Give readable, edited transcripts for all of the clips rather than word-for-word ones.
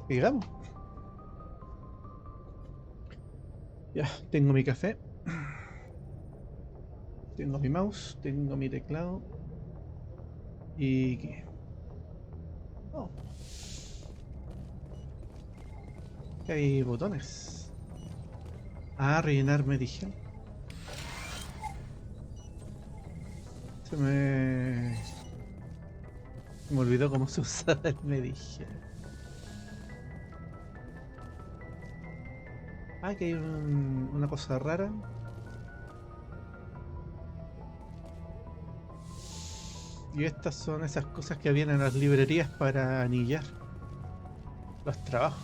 Digamos. Ya, tengo mi café. Tengo mi mouse, tengo mi teclado. ¿Y qué? Oh, que hay botones. Ah, rellenar me dijeron. Se me olvidó cómo se usaba el me dijeron. Ah, que hay una cosa rara. Y estas son esas cosas que habían en las librerías para anillar los trabajos.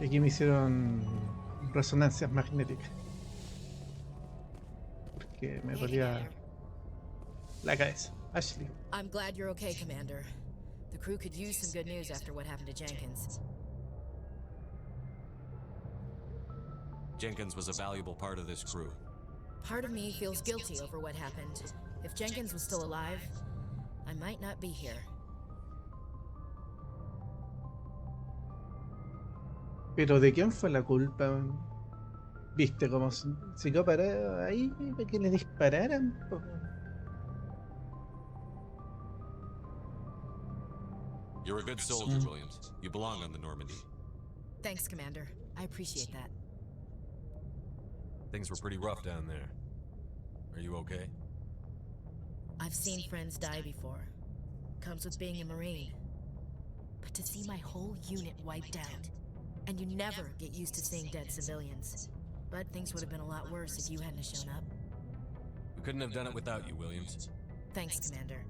Y aquí me hicieron resonancias magnéticas. Porque me Hey, dolía Commander. la cabeza. Ashley. I'm glad you're okay, Commander. The crew could use some good news after what happened to Jenkins. Jenkins was a valuable part of this crew. Part of me feels guilty over what happened. If Jenkins was still alive, I might not be here. Pero ¿de quién fue la culpa? ¿Viste cómo se quedó parado ahí para que le dispararan? Po. You're a good soldier, Williams. You belong on the Normandy. Thanks, Commander. I appreciate that. Things were pretty rough down there. Are you okay? I've seen friends die before. Comes with being a Marine. But to see my whole unit wiped out, and you never get used to seeing dead civilians. But things would have been a lot worse if you hadn't shown up. We couldn't have done it without you, Williams. Thanks, Commander.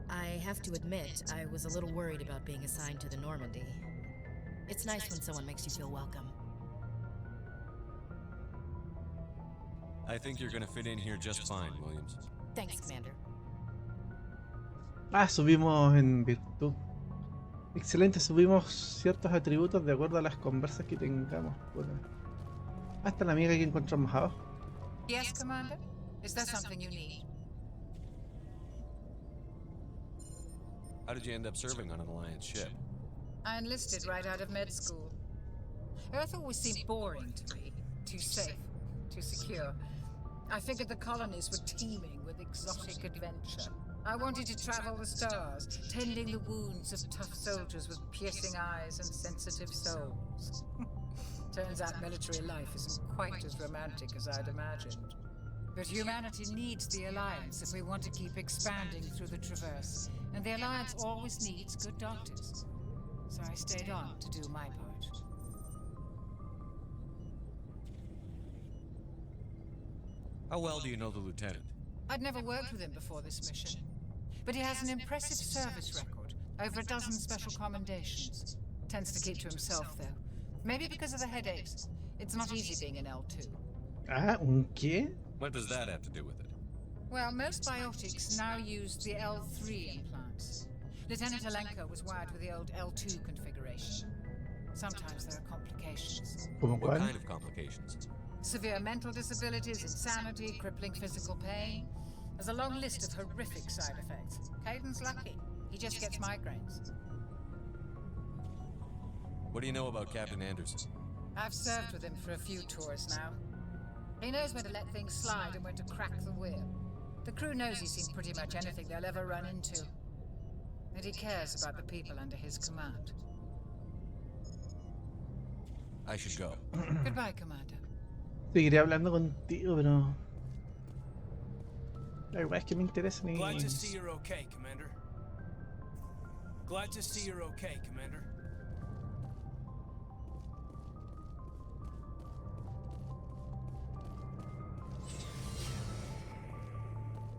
I have to admit, I was a little worried about being assigned to the Normandy. It's nice when someone makes you feel welcome. I think you're gonna fit in here just fine, Williams. Thanks, Commander. Ah, subimos en virtud. Excelente, subimos ciertos atributos de acuerdo a las conversas que tengamos. Hasta la amiga que encontramos abajo. Yes, Commander? Is there something you need? How did you end up serving on an Alliance ship? I enlisted right out of med school. Earth always seemed boring to me. Too safe, too secure. I figured the colonies were teeming with exotic adventure. I wanted to travel the stars, tending the wounds of tough soldiers with piercing eyes and sensitive souls. Turns out military life isn't quite as romantic as I'd imagined. But humanity needs the Alliance if we want to keep expanding through the Traverse. And the Alliance always needs good doctors. So I stayed on to do my part. How well do you know the Lieutenant? I'd never worked with him before this mission. But he has an impressive service record. Over a dozen special commendations. Tends to keep to himself, though. Maybe because of the headaches. It's not easy being an L2. Ah, ¿un qué? What does that have to do with it? Well, most biotics now use the L3 implants. Lieutenant Alenko was wired with the old L2 configuration. Sometimes there are complications. ¿Cómo What cuál? kind of complications? Severe mental disabilities, insanity, crippling physical pain. There's a long list of horrific side effects. Caden's lucky. He just gets migraines. What do you know about Captain Anderson? I've served with him for a few tours now. He knows when to let things slide and when to crack the whip. The crew knows he's seen pretty much anything they'll ever run into. And he cares about the people under his command. I should go. Goodbye, Commander. Seguiré hablando contigo, pero... La verdad es que me interesa ni... Glad to see you're okay, Commander. Glad to see you're okay, Commander.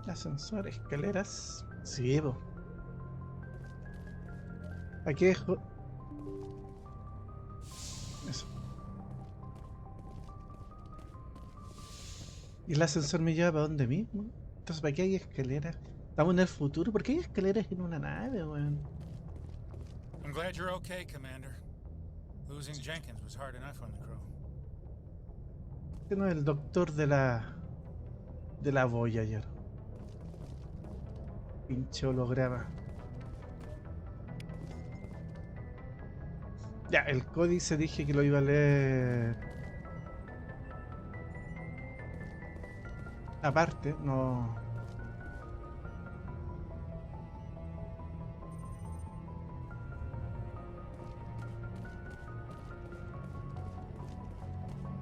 Ascensor, escaleras... Sí, po. Aquí dejo... Eso. ¿Y el ascensor me lleva para dónde mismo? Entonces, ¿para qué hay escaleras? Estamos en el futuro, ¿por qué hay escaleras en una nave, weón? I'm glad you're okay, Commander. Losing Jenkins was hard enough on the crew. Este no es el doctor de la... Voyager. Pinche holograma. Ya, el códice dije que lo iba a leer aparte, no.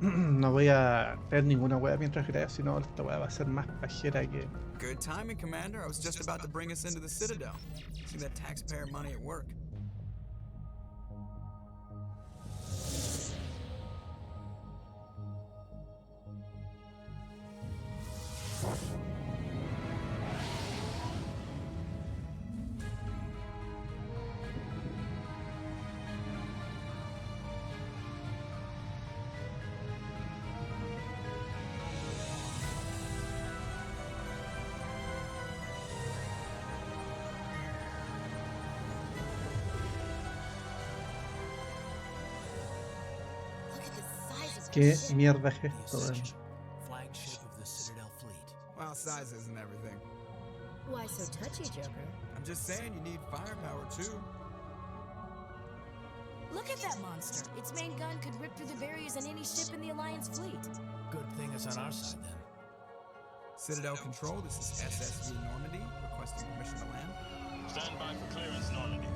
No voy a leer ninguna wea mientras grabo, sino esta wea va a ser más pajera que. Good timing, Commander. I was just about to bring us into the Citadel. See that taxpayer money at work. Look at the size of ¿Qué this ship. mierda es esto, weón? Flagship of the Citadel fleet. Well, size isn't everything. Why so touchy, Joker? I'm just saying you need firepower too. Look at that monster. Its main gun could rip through the barriers in any ship in the Alliance fleet. Good thing it's on our side then. Citadel Control, this is SSV Normandy, requesting permission to land. Stand by for clearance, Normandy.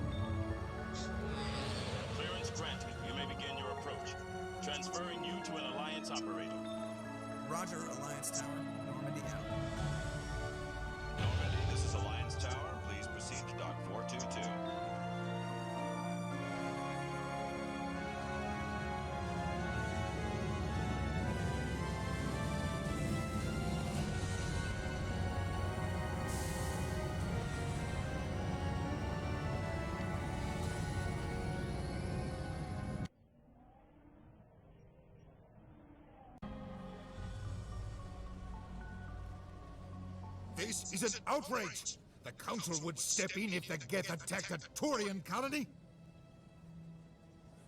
Clearance granted. You may begin your approach. Transferring you to an Alliance operator. Roger, Alliance Tower, Normandy out. Normandy, this is Alliance Tower. Please proceed to Dock 422. This is an outrage! The Council would step in if the Geth attacked a Turian colony?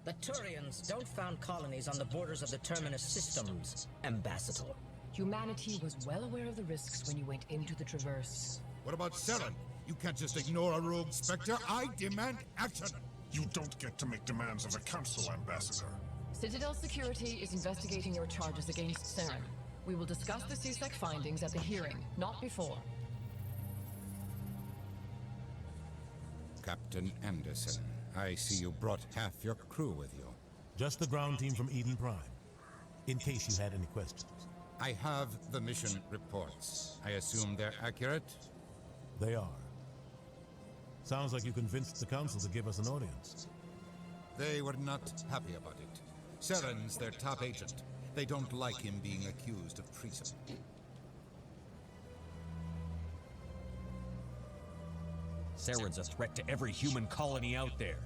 The Turians don't found colonies on the borders of the Terminus systems, Ambassador. Humanity was well aware of the risks when you went into the Traverse. What about Saren? You can't just ignore a rogue Spectre. I demand action! You don't get to make demands of the Council, Ambassador. Citadel Security is investigating your charges against Saren. We will discuss the CSEC findings at the hearing, not before. Captain Anderson, I see you brought half your crew with you. Just the ground team from Eden Prime. In case you had any questions. I have the mission reports. I assume they're accurate? They are. Sounds like you convinced the Council to give us an audience. They were not happy about it. Saren's their top agent. They don't like him being accused of treason. Saren's a threat to every human colony out there.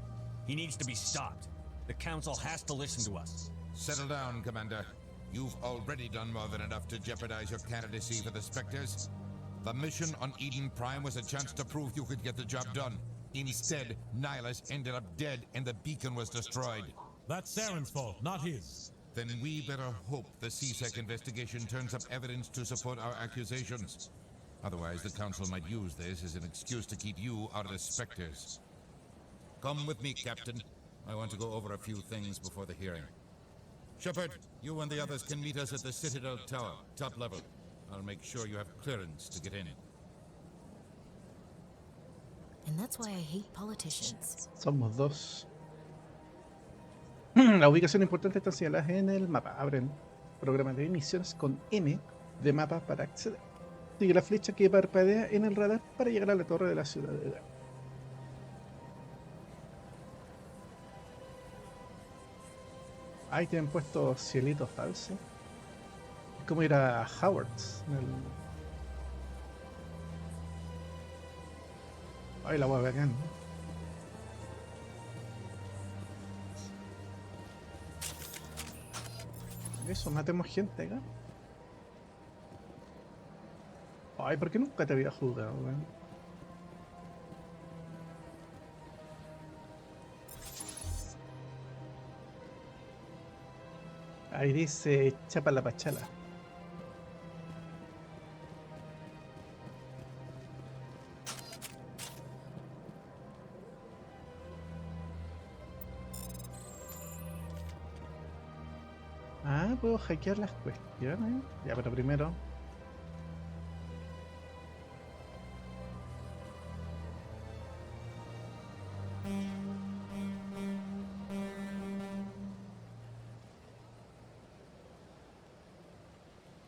He needs to be stopped. The Council has to listen to us. Settle down, Commander. You've already done more than enough to jeopardize your candidacy for the Spectres. The mission on Eden Prime was a chance to prove you could get the job done. Instead, Nihilus ended up dead and the beacon was destroyed. That's Saren's fault, not his. Then we better hope the CSEC investigation turns up evidence to support our accusations. Otherwise, the Council might use this as an excuse to keep you out of the Spectres. Come with me, Captain. I want to go over a few things before the hearing. Shepard, you and the others can meet us at the Citadel Tower, top level. I'll make sure you have clearance to get in. And that's why I hate politicians. Somos dos. La ubicación importante está señalada en el mapa. Abren programa de misiones con M de mapa para acceder. Sigue la flecha que parpadea en el radar para llegar a la torre de la ciudadela. Ahí tienen puesto cielitos falsos. Es como ir a Howard's. Ay, la hueá bacán. Eso, matemos gente acá. Ay, ¿por qué nunca te había jugado, weón? Ahí dice chapa la pachala. puedo hackear las cuestiones. Ya, pero primero.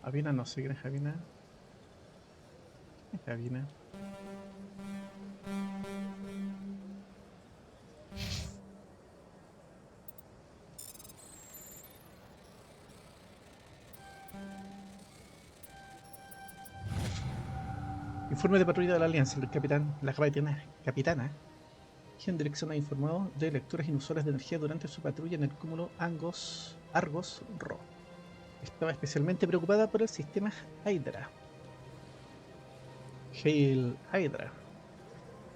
Javina, no sé quién es Javina. ¿Quién es Javina? Informe de patrulla de la Alianza. El capitán, la capitana Hendrickson ha informado de lecturas inusuales de energía durante su patrulla en el cúmulo Argos Ro. Estaba especialmente preocupada por el sistema Hydra. Hail Hydra.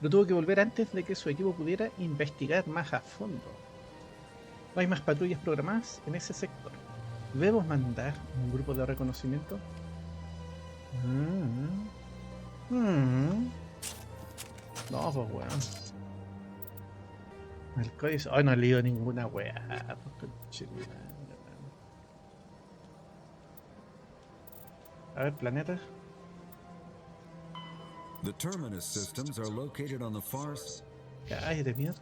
Pero tuvo que volver antes de que su equipo pudiera investigar más a fondo. No hay más patrullas programadas en ese sector. ¿Debemos mandar un grupo de reconocimiento? No, pues weón. El códice. Ay, no he leído ninguna weá. A ver, planeta. The terminus systems are located on the far side. Cállate, mierda.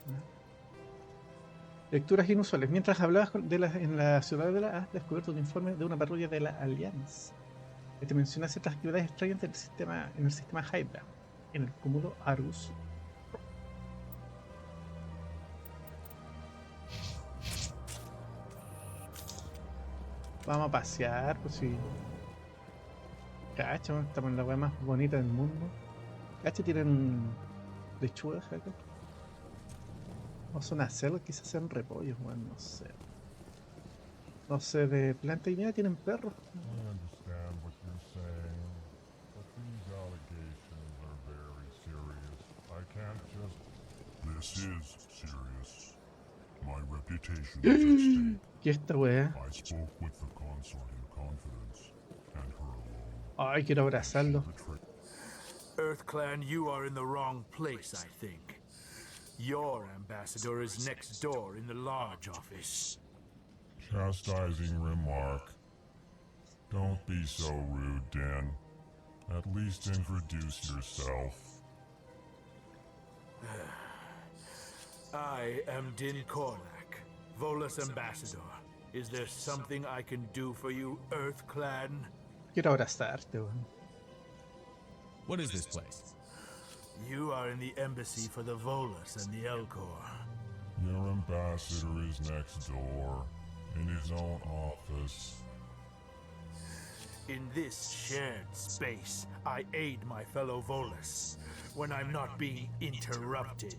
Lecturas inusuales. Mientras hablabas en la ciudadela, has descubierto un informe de una patrulla de la Alianza. Te menciona ciertas actividades extrañas en el sistema Hydra, en el cúmulo Argus. Vamos a pasear, pues sí. Cacha, estamos en la weá más bonita del mundo. Cacha, tienen lechugas acá. O son acelgas, quizás sean repollos, weón, no sé. No sé, de planta y media tienen perros. This is serious. My reputation is at stake. ¿Qué esta wea? I spoke with the consort in confidence, and her alone. Ay, quiero abrazarlo. EarthClan, you are in the wrong place, I think. Your ambassador is next door in the large office. Chastising remark. Don't be so rude, Dan. At least introduce yourself. I am Din Korlak, Volus ambassador. Is there something I can do for you, EarthClan? Quiero abrazarte, weón. What is this place? You are in the embassy for the Volus and the Elcor. Your ambassador is next door, in his own office. In this shared space, I aid my fellow Volus when I'm not being interrupted.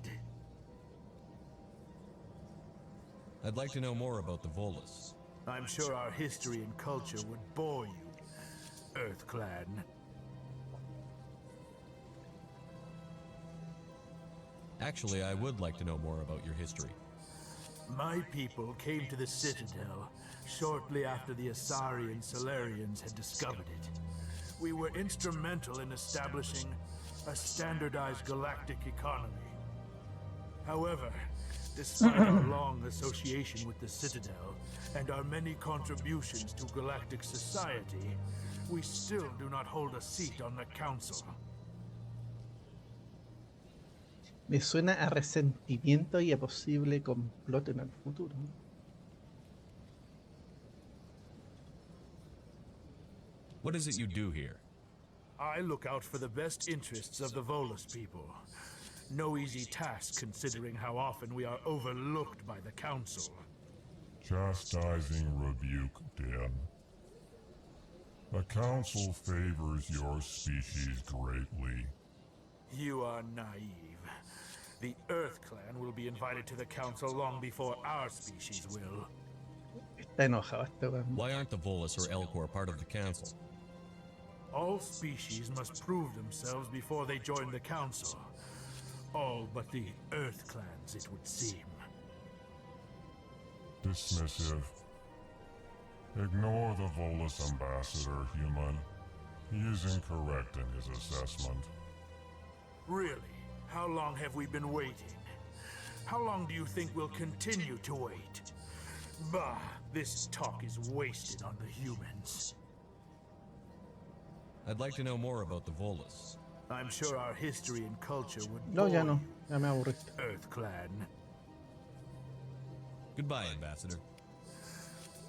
I'd like to know more about the Volus. I'm sure our history and culture would bore you, EarthClan. Actually, I would like to know more about your history. My people came to the Citadel shortly after the Asari and Solarians had discovered it. We were instrumental in establishing a standardized galactic economy. However, despite our long association with the Citadel and our many contributions to galactic society, we still do not hold a seat on the Council. Me suena a resentimiento y a posible complot en el futuro. What is it you do here? I look out for the best interests of the Volus people. No easy task considering how often we are overlooked by the Council. Chastising rebuke, Dan. The Council favors your species greatly. You are naive. The EarthClan will be invited to the Council long before our species will. Está enojado este weón. Why aren't the Volus or Elcor part of the Council? All species must prove themselves before they join the Council. All but the EarthClans, it would seem. Dismissive. Ignore the Volus ambassador, human. He is incorrect in his assessment. Really? How long have we been waiting? How long do you think we'll continue to wait? Bah, this talk is wasted on the humans. I'd like to know more about the Volus. I'm sure our history and culture would No, ya bore no. you, Ya me aburriste. Earth Clan. Goodbye, Ambassador.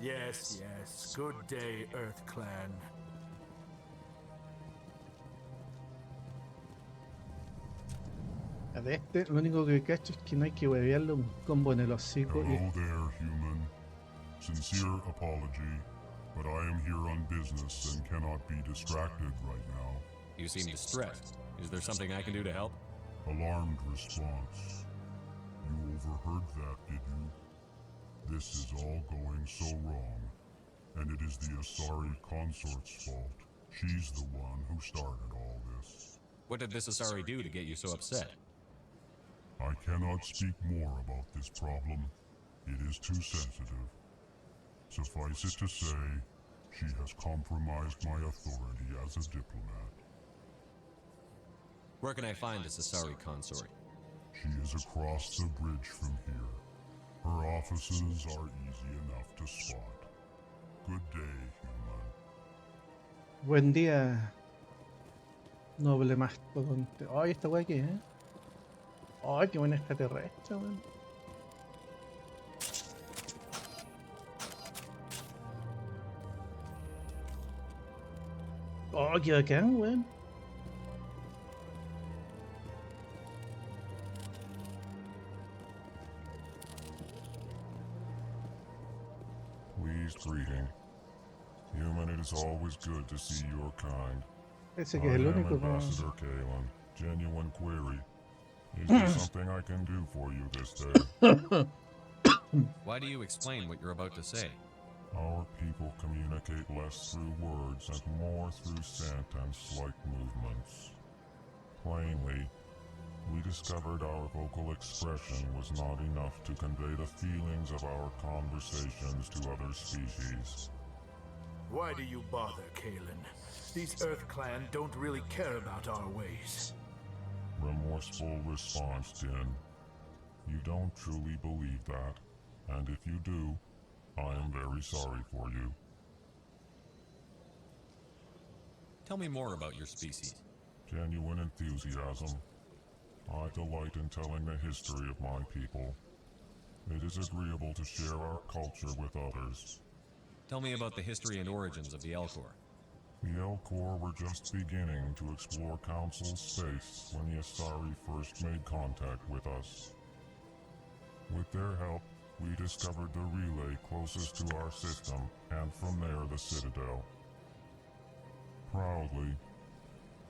Yes, yes. Good day, Earth Clan. De este, lo único que cacho es que no hay que huevearle un combo en el hocico. Hello there, human. Sincere apology, but I am here on business and cannot be distracted right now. You seem distressed. Is there something I can do to help? Alarmed response. You overheard that, did you? This is all going so wrong, and it is the Asari consort's fault. She's the one who started all this. What did this Asari do to get you so upset? I cannot speak more about this problem. It is too sensitive. Suffice it to say, she has compromised my authority as a diplomat. Where can I find this Asari consort? She is across the bridge from here. Her offices are easy enough to spot. Good day, human. Buen día, noble mastodonte. Ay, esta wea aquí, Ay, qué buena extraterrestre, weón. Oh, qué bacán, weón. Pleased greeting. Human, it is always good to see your kind. Ese que es el único, Ambassador Kalen. Genuine query. Is there something I can do for you this day? Why do you explain what you're about to say? Our people communicate less through words and more through scent and slight movements. Plainly, we discovered our vocal expression was not enough to convey the feelings of our conversations to other species. Why do you bother, Kalen? These Earth Clan don't really care about our ways. Remorseful response, Din. You don't truly believe that, and if you do, I am very sorry for you. Tell me more about your species. Genuine enthusiasm. I delight in telling the history of my people. It is agreeable to share our culture with others. Tell me about the history and origins of the Elcor. The Elcor were just beginning to explore Council space when the Asari first made contact with us. With their help, we discovered the relay closest to our system, and from there the Citadel. Proudly,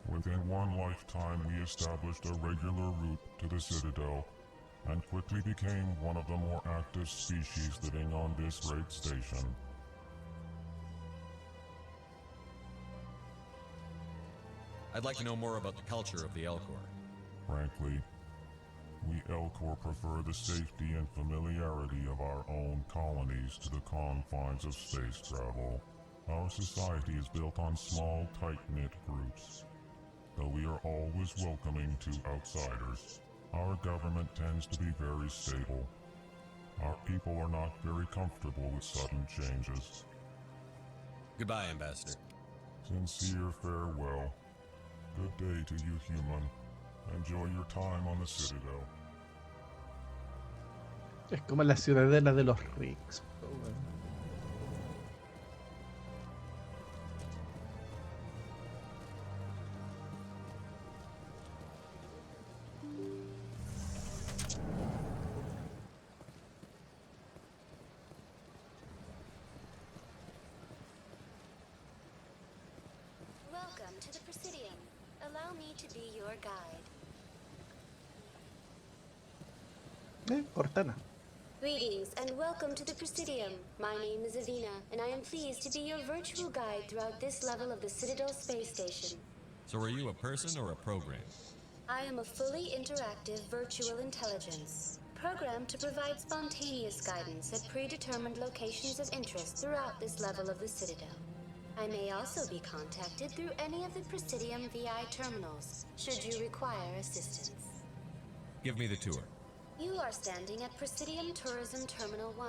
within one lifetime we established a regular route to the Citadel, and quickly became one of the more active species living on this great station. I'd like to know more about the culture of the Elcor. Frankly, we Elcor prefer the safety and familiarity of our own colonies to the confines of space travel. Our society is built on small, tight-knit groups. Though we are always welcoming to outsiders, our government tends to be very stable. Our people are not very comfortable with sudden changes. Goodbye, Ambassador. Sincere farewell. Good day to you, human. Enjoy your time on the Citadel. Es como la ciudadela de los Ricks. Welcome to the Presidium. Allow me to be your guide. Cortana. Greetings and welcome to the Presidium. My name is Avina, and I am pleased to be your virtual guide throughout this level of the Citadel space station. So are you a person or a program? I am a fully interactive virtual intelligence, programmed to provide spontaneous guidance at predetermined locations of interest throughout this level of the Citadel. I may also be contacted through any of the Presidium VI terminals, should you require assistance. Give me the tour. You are standing at Presidium Tourism Terminal 1.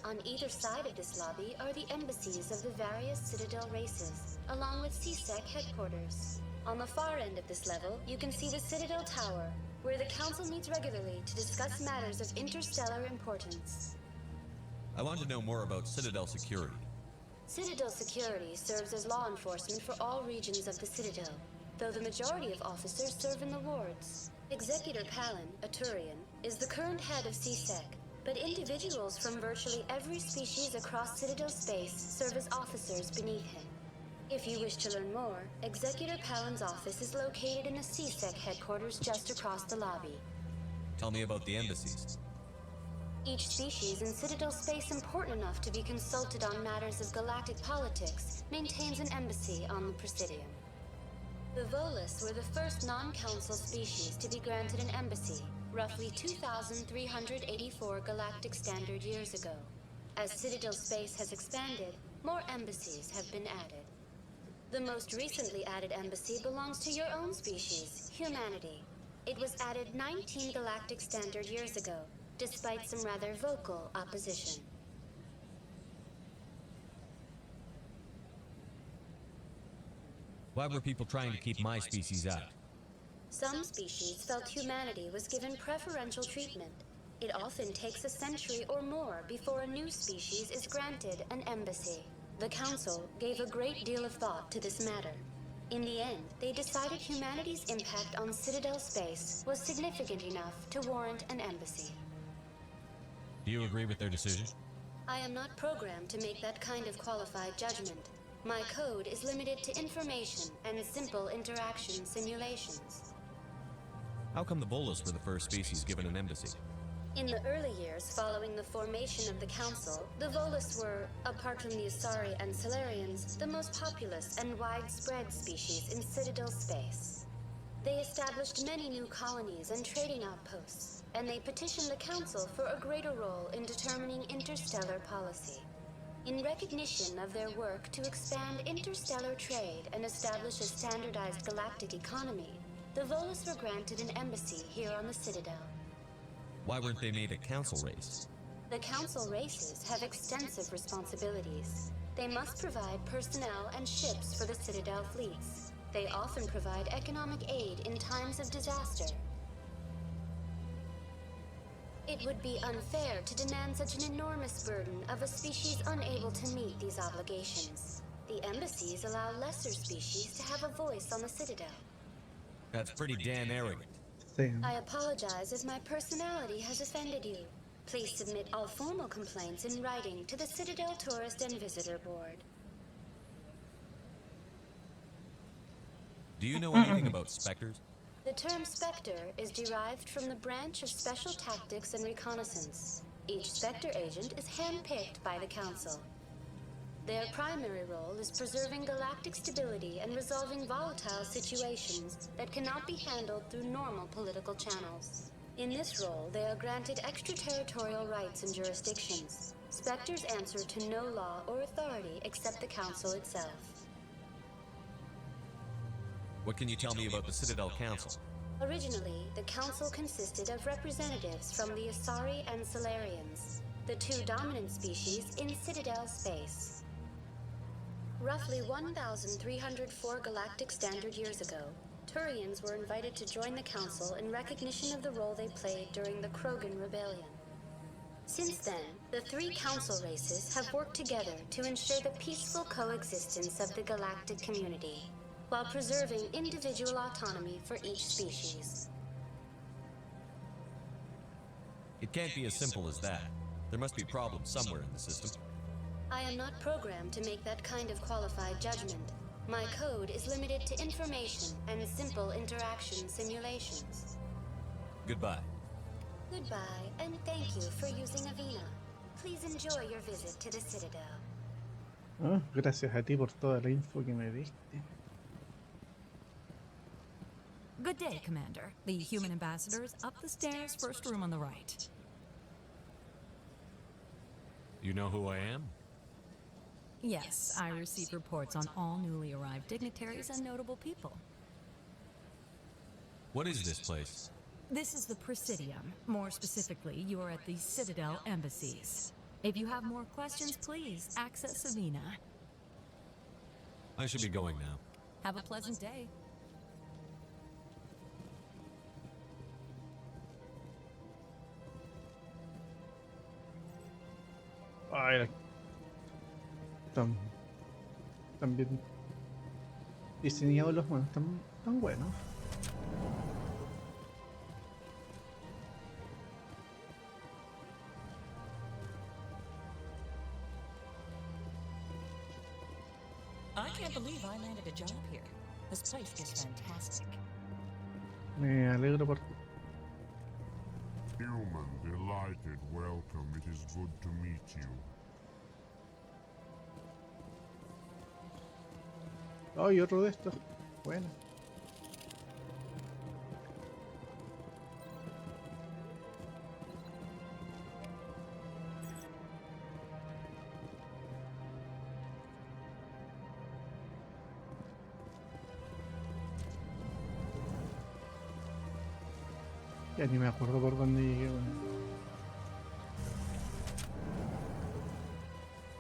On either side of this lobby are the embassies of the various Citadel races, along with CSEC headquarters. On the far end of this level, you can see the Citadel Tower, where the Council meets regularly to discuss matters of interstellar importance. I want to know more about Citadel security. Citadel security serves as law enforcement for all regions of the Citadel, though the majority of officers serve in the wards. Executor Palin, a Turian, is the current head of CSEC, but individuals from virtually every species across Citadel space serve as officers beneath him. If you wish to learn more, Executor Palin's office is located in the CSEC headquarters just across the lobby. Tell me about the embassies. Each species in Citadel space important enough to be consulted on matters of galactic politics maintains an embassy on the Presidium. The Volus were the first non-council species to be granted an embassy, roughly 2,384 galactic standard years ago. As Citadel space has expanded, more embassies have been added. The most recently added embassy belongs to your own species, humanity. It was added 19 galactic standard years ago, despite some rather vocal opposition. Why were people trying to keep my species out? Some species felt humanity was given preferential treatment. It often takes a century or more before a new species is granted an embassy. The Council gave a great deal of thought to this matter. In the end, they decided humanity's impact on Citadel space was significant enough to warrant an embassy. Do you agree with their decision? I am not programmed to make that kind of qualified judgment. My code is limited to information and simple interaction simulations. How come the Volus were the first species given an embassy? In the early years following the formation of the Council, the Volus were, apart from the Asari and Solarians, the most populous and widespread species in Citadel space. They established many new colonies and trading outposts, and they petitioned the Council for a greater role in determining interstellar policy. In recognition of their work to expand interstellar trade and establish a standardized galactic economy, the Volus were granted an embassy here on the Citadel. Why weren't they made a council race? The Council races have extensive responsibilities. They must provide personnel and ships for the Citadel fleets. They often provide economic aid in times of disaster. It would be unfair to demand such an enormous burden of a species unable to meet these obligations. The embassies allow lesser species to have a voice on the Citadel. That's pretty damn arrogant. I apologize if my personality has offended you. Please submit all formal complaints in writing to the Citadel Tourist and Visitor Board. Do you know anything about Spectres? The term Spectre is derived from the branch of Special Tactics and Reconnaissance. Each Spectre agent is handpicked by the Council. Their primary role is preserving galactic stability and resolving volatile situations that cannot be handled through normal political channels. In this role, they are granted extraterritorial rights and jurisdictions. Spectres answer to no law or authority except the Council itself. What can you tell me about the Citadel Council? Originally, the Council consisted of representatives from the Asari and Solarians, the two dominant species in Citadel space. Roughly 1,304 galactic standard years ago, Turians were invited to join the Council in recognition of the role they played during the Krogan Rebellion. Since then, the three Council races have worked together to ensure the peaceful coexistence of the galactic community, while preserving individual autonomy for each species. It can't be as simple as that. There must be problems somewhere in the system. I am not programmed to make that kind of qualified judgment. My code is limited to information and simple interaction simulations. Goodbye. Goodbye, and thank you for using Avina. Please enjoy your visit to the Citadel. Oh, gracias a ti por toda la info que me diste. Good day, Commander. The human ambassador is up the stairs, first room on the right. You know who I am? Yes, I receive reports on all newly arrived dignitaries and notable people. What is this place? This is the Presidium. More specifically, you are at the Citadel embassies. If you have more questions, please access Savina. I should be going now. Have a pleasant day. Ay, tan bien diseñados los monos, tan buenos. I can't believe I landed a job here. This place is fantastic. Me alegro por ti. Human, delighted, welcome. It is good to meet you. Ay, otro de estos. Bueno. Ya ni me acuerdo por dónde llegué. Bueno.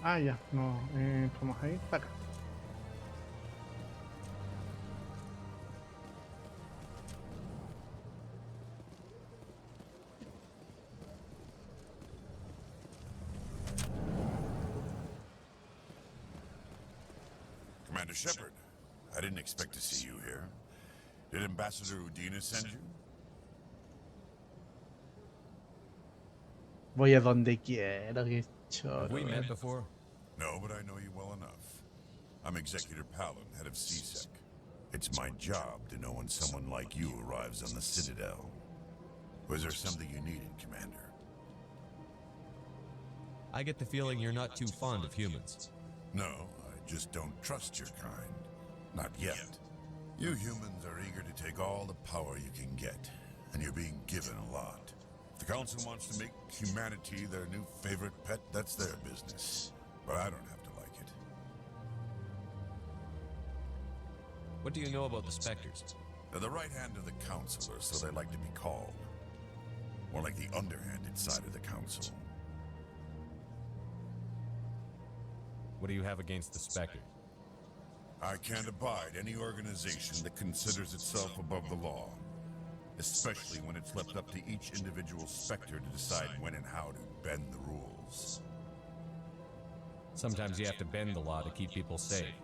Ah, ya, no, vamos a ir para acá. Commander Shepard, I didn't expect to see you here. Did Ambassador Udina send you? Voy a donde quiera, que choro. Have we met before? No, but I know you well enough. I'm Executor Palin, head of CSEC. It's my job to know when someone like you arrives on the Citadel. Was there something you needed, Commander? I get the feeling you're not too fond of humans. No, I just don't trust your kind. Not yet. You humans are eager to take all the power you can get, and you're being given a lot. If the Council wants to make humanity their new favorite pet, that's their business. But I don't have to like it. What do you know about the Spectres? They're the right hand of the Council, or so they like to be called. More like the underhanded side of the Council. What do you have against the Spectre? I can't abide any organization that considers itself above the law. Especially when it's left up to each individual Spectre to decide when and how to bend the rules. Sometimes you have to bend the law to keep people safe.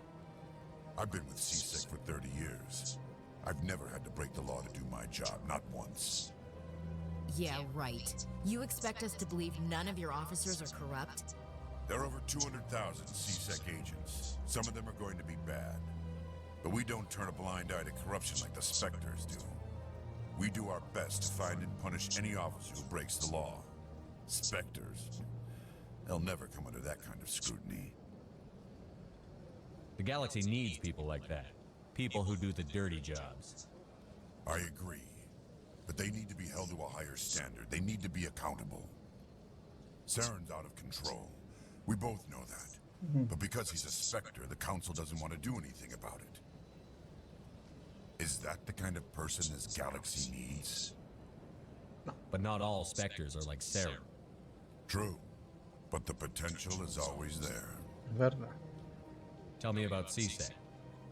I've been with CSEC for 30 years. I've never had to break the law to do my job, not once. Yeah, right. You expect us to believe none of your officers are corrupt? There are over 200,000 CSEC agents. Some of them are going to be bad. But we don't turn a blind eye to corruption like the Spectres do. We do our best to find and punish any officer who breaks the law. Spectres. They'll never come under that kind of scrutiny. The galaxy needs people like that. People who do the dirty jobs. I agree. But they need to be held to a higher standard. They need to be accountable. Saren's out of control. We both know that. But because he's a Spectre, the Council doesn't want to do anything about it. Is that the kind of person this galaxy needs? But not all Spectres are like Saren. True. But the potential is always there. Verdad. Tell me about CSEC.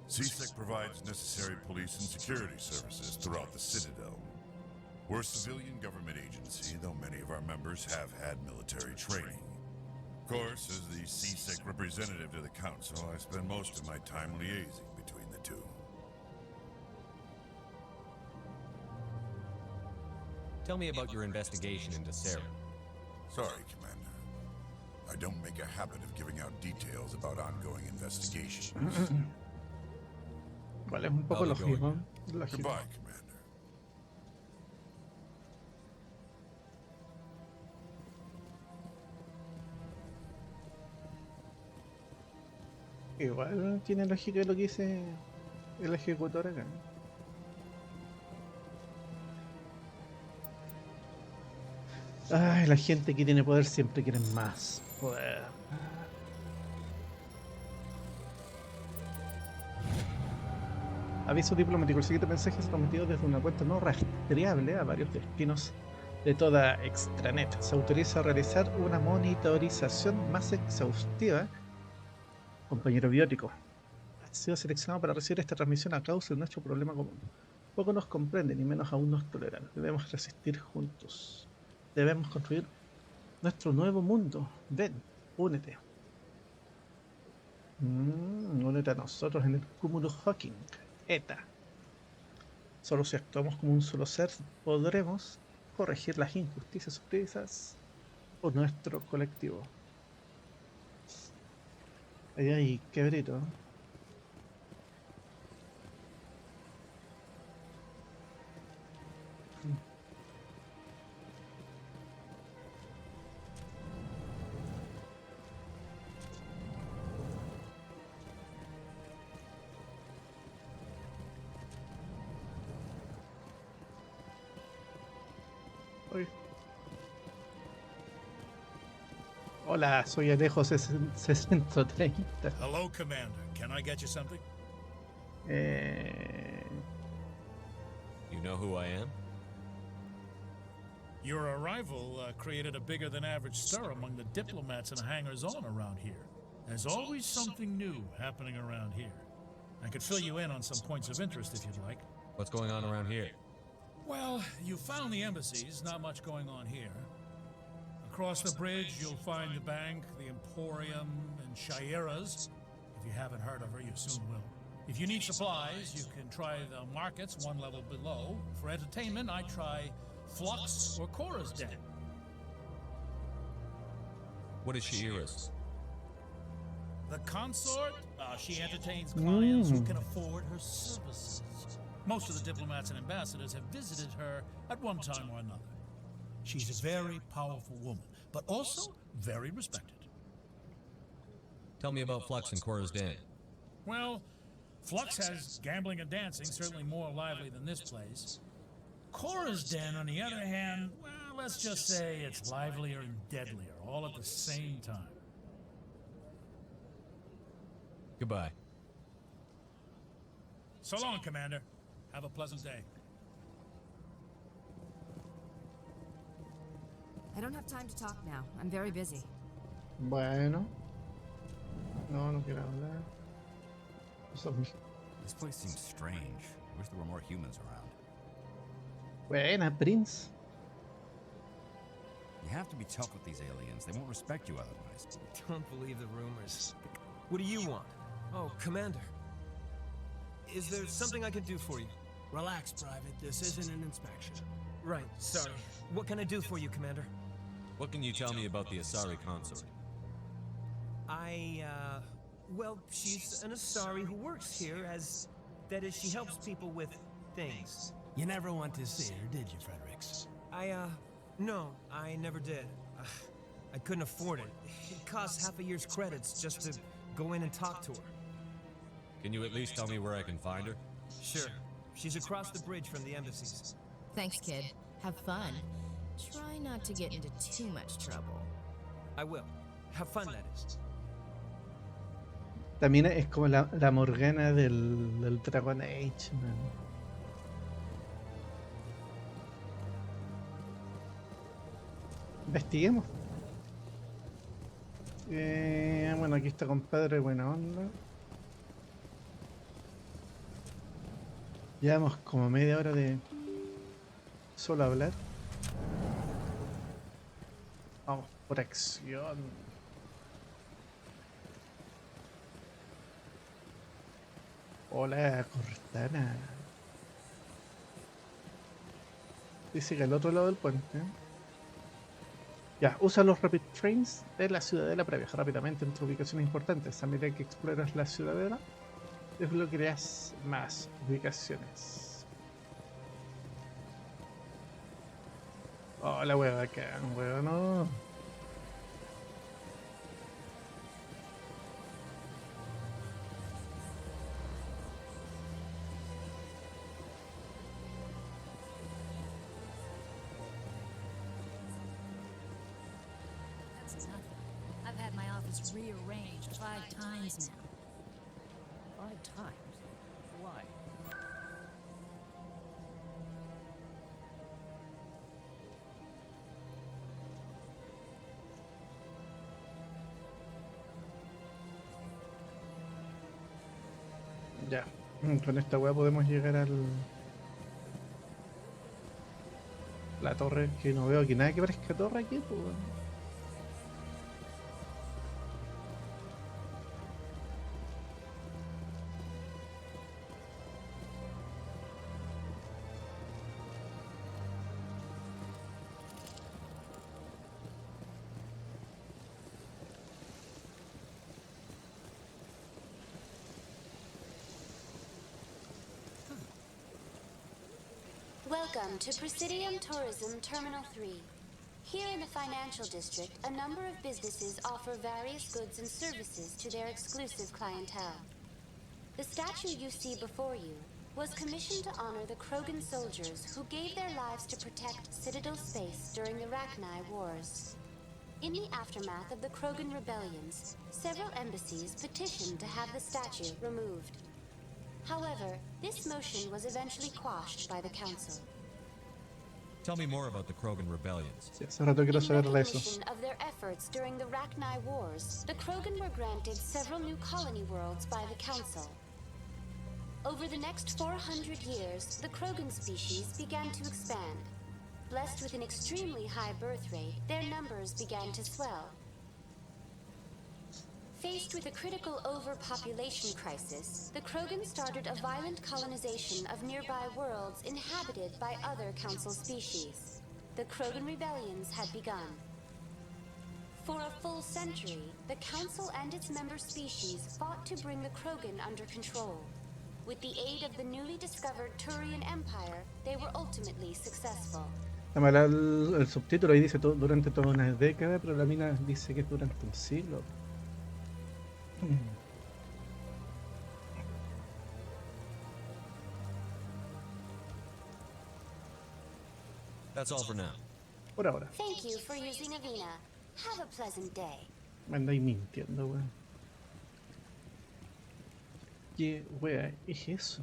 CSEC provides necessary police and security services throughout the Citadel. We're a civilian government agency, though many of our members have had military training. Of course, as the CSEC representative to the Council, I spend most of my time liaising between the two. Tell me about your investigation into Saren. Sorry, Commander. I don't make a habit of giving out details about ongoing investigations. Vale, es un poco lógico. Goodbye, Commander. Igual tiene lógica lo que dice el ejecutor acá. Ay, la gente que tiene poder siempre quiere más poder. Aviso diplomático. El siguiente mensaje es transmitido desde una cuenta no rastreable a varios destinos de toda extranet. Se autoriza a realizar una monitorización más exhaustiva. Compañero biótico, ha sido seleccionado para recibir esta transmisión a causa de nuestro problema común. Poco nos comprenden y menos aún nos toleran. Debemos resistir juntos. Debemos construir nuestro nuevo mundo. Ven, únete. Únete a nosotros en el cúmulo Hawking. ETA. Solo si actuamos como un solo ser podremos corregir las injusticias sufridas por nuestro colectivo. Ahí hay quebrito. Hola, soy Alejo 630. Hello, Commander. Can I get you something? You know who I am? Your arrival created a bigger than average stir among the diplomats and hangers-on around here. There's always something new happening around here. I could fill you in on some points of interest if you'd like. What's going on around here? Well, you found the embassies, not much going on here. Across the bridge, you'll find the bank, the Emporium, and Shaira's. If you haven't heard of her, you soon will. If you need supplies, you can try the markets one level below. For entertainment, I try Flux or Cora's Den. What is Shaira's? The consort? She entertains clients who can afford her services. Most of the diplomats and ambassadors have visited her at one time or another. She's a very powerful woman, but also very respected. Tell me about Flux and Cora's Den. Well, Flux has gambling and dancing, certainly more lively than this place. Cora's Den, on the other hand, well, let's just say it's livelier and deadlier, all at the same time. Goodbye. So long, Commander. Have a pleasant day. I don't have time to talk now. I'm very busy. Bueno. No quiero hablar. This place seems strange. I wish there were more humans around. Buena, Prince. You have to be tough with these aliens. They won't respect you otherwise. Don't believe the rumors. What do you want? Oh, Commander. Is there something I can do for you? Relax, Private. This isn't an inspection. Right, sorry. What can I do for you, Commander? What can you tell me about the Asari consort? Well, she's an Asari who works here as... That is, she helps people with things. You never went to see her, did you, Fredericks? No, I never did. I couldn't afford it. It costs half a year's credits just to go in and talk to her. Can you at least tell me where I can find her? Sure. She's across the bridge from the embassies. Thanks, kid. Have fun. Try not to get into too much trouble. I will. Have fun, that is. También es como la Morgana del Dragon Age, man. Investiguemos. Bueno, aquí está compadre, buena onda. Llevamos como media hora de solo hablar. Vamos por acción. Hola, Cortana. Dice que al otro lado del puente. Ya, usa los Rapid Trains de la ciudadela para viajar rápidamente entre ubicaciones importantes. A medida que exploras la ciudadela, desbloquearás más ubicaciones. Oh, la hueva acá, hueva, no. That's nothing. I've had my office rearranged 5 times now. 5 times? Why? Ya. Con esta weá podemos llegar al... La torre, que no veo aquí nada que parezca torre aquí, pues. Welcome to Presidium Tourism Terminal 3. Here in the financial district, a number of businesses offer various goods and services to their exclusive clientele. The statue you see before you was commissioned to honor the Krogan soldiers who gave their lives to protect Citadel space during the Rachni Wars. In the aftermath of the Krogan rebellions, several embassies petitioned to have the statue removed. However, this motion was eventually quashed by the Council. Tell me more about the Krogan rebellions. Sí, hace rato quiero saber de eso. In recognition of their efforts during the Rachni Wars, the Krogan were granted several new colony worlds by the Council. Over the next 400 years, the Krogan species began to expand. Blessed with an extremely high birth rate, their numbers began to swell. Faced with a critical overpopulation crisis, the Krogan started a violent colonization of nearby worlds inhabited by other Council species. The Krogan rebellions had begun. For a full century, the Council and its member species fought to bring the Krogan under control. With the aid of the newly discovered Turian Empire, they were ultimately successful. Está mal el subtítulo, ahí dice durante toda una década, pero la mina dice que es durante un siglo. That's all for now. Por ahora. Thank you for using Avina. Have a pleasant day. Me andáis mintiendo, weón. ¿Qué wea es eso?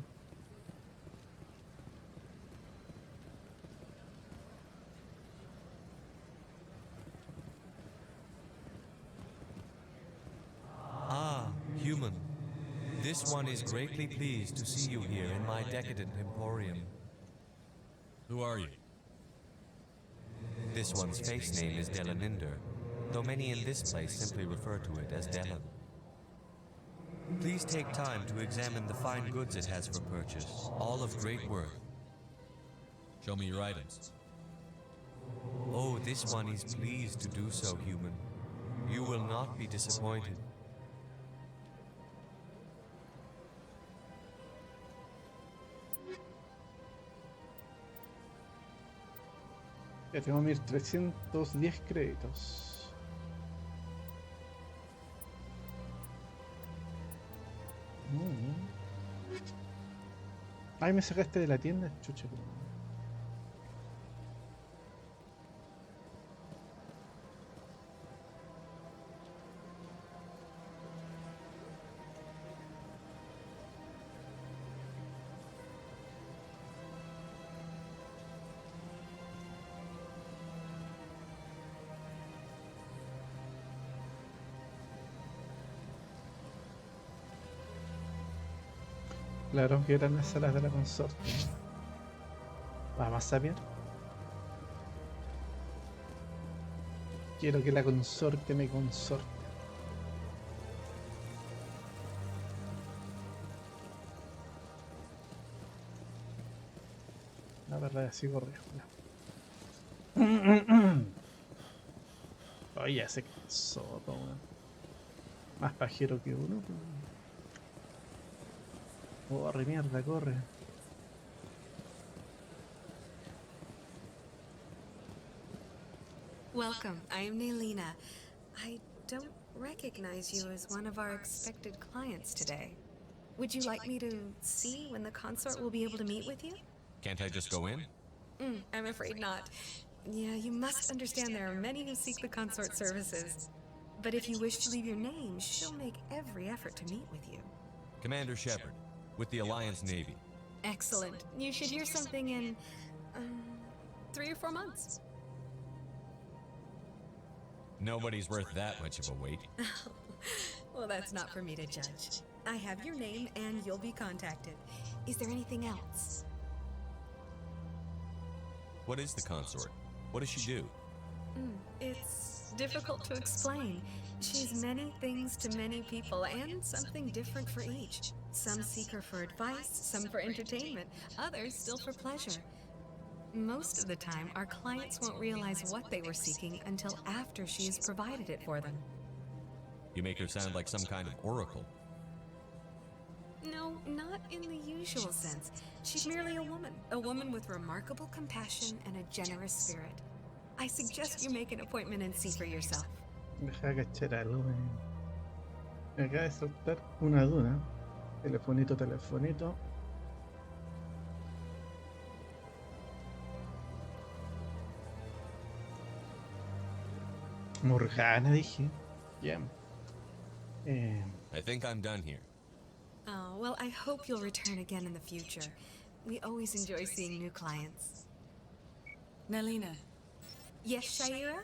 Ah, human. This one is greatly pleased to see you here in my decadent emporium. Who are you? This one's face name is Delaninder, though many in this place simply refer to it as Delan. Please take time to examine the fine goods it has for purchase, all of great worth. Show me your items. Oh, this one is pleased to do so, human. You will not be disappointed. Ya tengo 1310 créditos. Ay, me sacaste de la tienda, chucha. Claro que eran las salas de la consorte. Vamos a saber. Quiero que la consorte me consorte. La verdad, así corrió. Oye, ya se cansó todo. Más pajero que uno. Corre, mierda, corre. Welcome, I am Nailina. I don't recognize you as one of our expected clients today. Would you like me to see when the consort will be able to meet with you? Can't I just go in? I'm afraid not. Yeah, you must understand there are many who seek the consort services. But if you wish to leave your name, she'll make every effort to meet with you. Commander Shepard, with the Alliance Navy. Excellent. You should hear something in 3 or 4 months. Nobody's worth that much of a wait. Well, that's not for me to judge. I have your name and you'll be contacted. Is there anything else? What is the consort? What does she do? It's difficult to explain. She's many things to many people, and something different for each. Some seek her for advice, some for entertainment, others still for pleasure. Most of the time, our clients won't realize what they were seeking until after she has provided it for them. You make her sound like some kind of oracle. No, not in the usual sense. She's merely a woman with remarkable compassion and a generous spirit. I suggest you make an appointment and see for yourself. Deja cachar algo. Me acaba de saltar una duda. Telefonito. Morgana, dije. Bien. I think I'm done here. Oh, well, I hope you'll return again in the future. We always enjoy seeing new clients. Nalina, Yes, Shaira?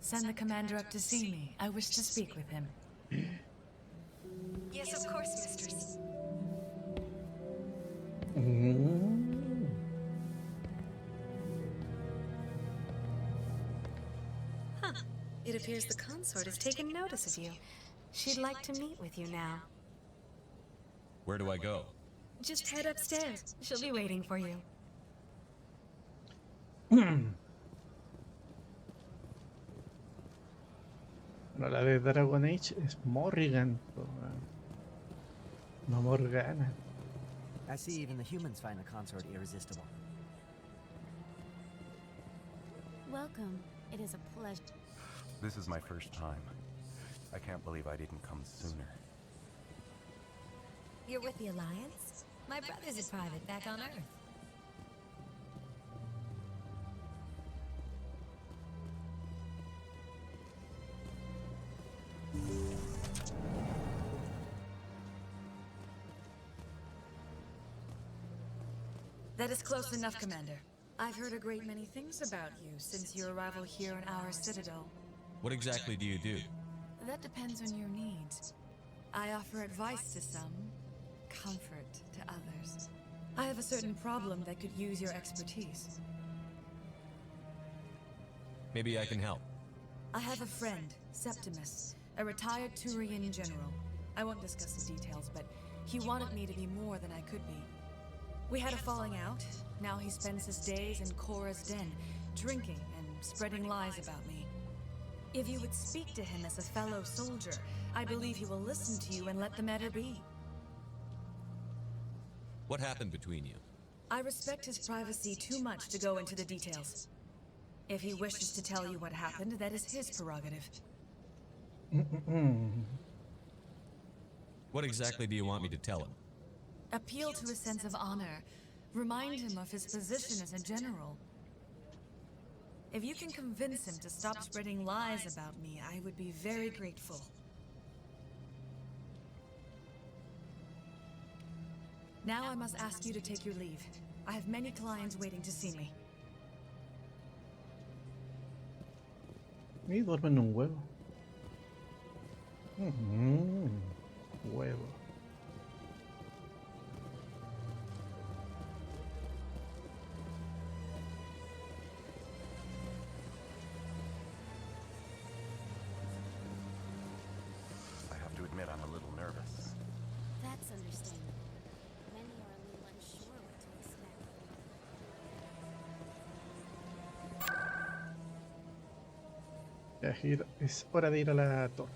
send the commander up to see me. I wish to speak with him. Yes, of course, mistress. Huh. It appears the consort has taken notice of you. She'd like to meet with you now. Where do I go? Just head upstairs. She'll be waiting for you. No, la de Dragon Age es Morrigan. No Morgana. I see even the humans find the consort irresistible. Welcome. It is a pleasure. This is my first time. I can't believe I didn't come sooner. You're with the Alliance? My brother's a private back on Earth. That is close enough, Commander. I've heard a great many things about you since your arrival here in our citadel. What exactly do you do? That depends on your needs. I offer advice to some, comfort to others. I have a certain problem that could use your expertise. Maybe I can help. I have a friend, Septimus, a retired Turian general. I won't discuss the details, but he wanted me to be more than I could be. We had a falling out. Now he spends his days in Korra's den, drinking and spreading lies about me. If you would speak to him as a fellow soldier, I believe he will listen to you and let the matter be. What happened between you? I respect his privacy too much to go into the details. If he wishes to tell you what happened, that is his prerogative. What exactly do you want me to tell him? Appeal to his sense of honor. Remind him of his position as a general. If you can convince him to stop spreading lies about me, I would be very grateful. Now I must ask you to take your leave. I have many clients waiting to see me. Y duerme en un huevo. Huevo. I have to admit I'm a little nervous. That's understandable. Many are a little unsure what to expect. Ya, es hora de ir a la torre.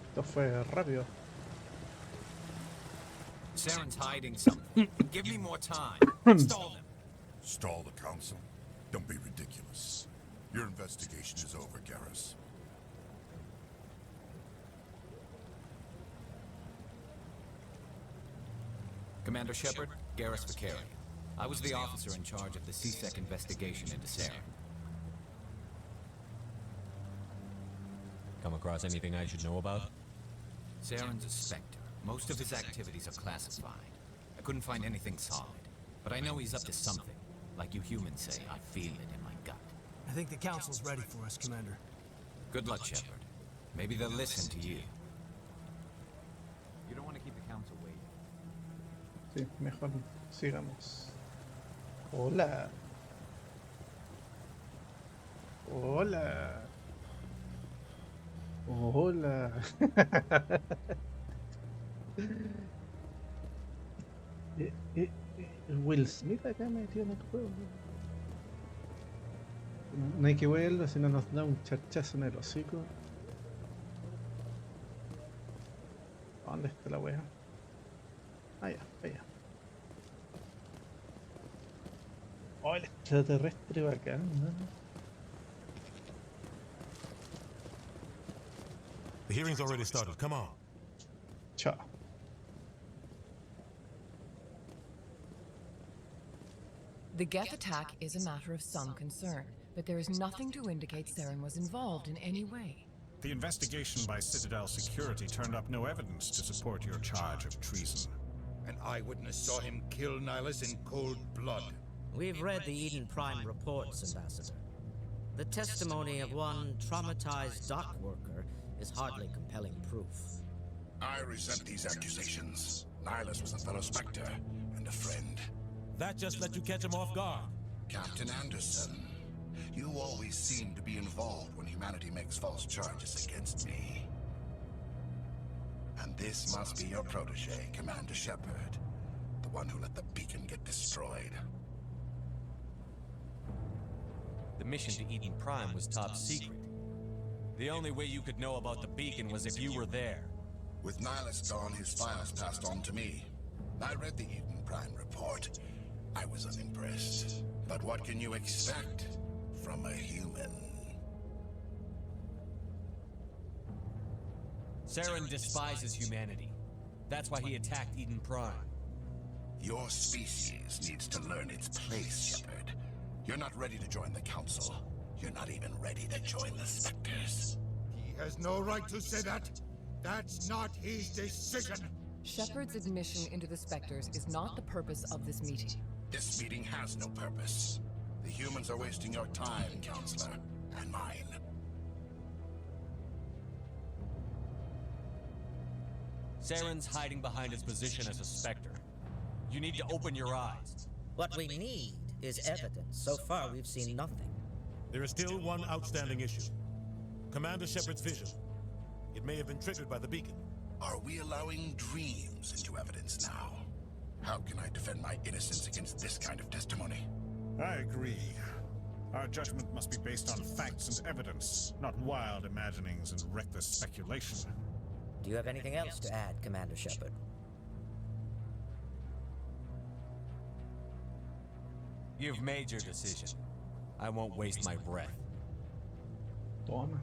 Esto fue rápido. Saren's hiding something. Give me more time. Stall them. Stall the council? Don't be ridiculous. Your investigation is over, Garrus. Commander Shepard, Garrus Vakarian. I was the officer in charge of the CSEC investigation into Saren. Come across anything I should know about? Saren's a Spectre. Most of his activities are classified. I couldn't find anything solid. But I know he's up to something. Like you humans say, I feel it in my gut. I think the Council's ready for us, Commander. Good luck, Shepard. Maybe they'll listen to you. You don't want to keep the Council waiting. Sí, mejor sigamos. Hola. Hola. Hola. Will Smith acá metido en el juego. No hay que verlo, si no nos da un charchazo en el hocico. ¿Dónde está la wea? Allá, allá. Oh, el extraterrestre bacán, ¿no? The hearing's already started. Come on. Chao. The Geth attack is a matter of some concern, but there is nothing to indicate Saren was involved in any way. The investigation by Citadel Security turned up no evidence to support your charge of treason. An eyewitness saw him kill Nihilus in cold blood. We've read the Eden Prime reports, Ambassador. The testimony of one traumatized dock worker is hardly compelling proof. I resent these accusations. Nihilus was a fellow Spectre and a friend. That just let you catch him off guard. Captain Anderson, you always seem to be involved when humanity makes false charges against me. And this must be your protege, Commander Shepard, the one who let the beacon get destroyed. The mission to Eden Prime was top secret. The only way you could know about the beacon was if you were there. With Nihilus gone, his files passed on to me. I read the Eden Prime report. I was unimpressed. But what can you expect from a human? Saren despises humanity. That's why he attacked Eden Prime. Your species needs to learn its place, Shepard. You're not ready to join the Council. You're not even ready to join the Spectres. He has no right to say that. That's not his decision. Shepard's admission into the Spectres is not the purpose of this meeting. This meeting has no purpose. The humans are wasting your time, Counselor, and mine. Saren's hiding behind his position as a Spectre. You need to open your eyes. What we need is evidence. So far, we've seen nothing. There is still one outstanding issue. Commander Shepard's vision. It may have been triggered by the beacon. Are we allowing dreams into evidence now? How can I defend my innocence against this kind of testimony? I agree. Our judgment must be based on facts and evidence, not wild imaginings and reckless speculation. Do you have anything else to add, Commander Shepard? You've made your decision. I won't waste my breath. Toma.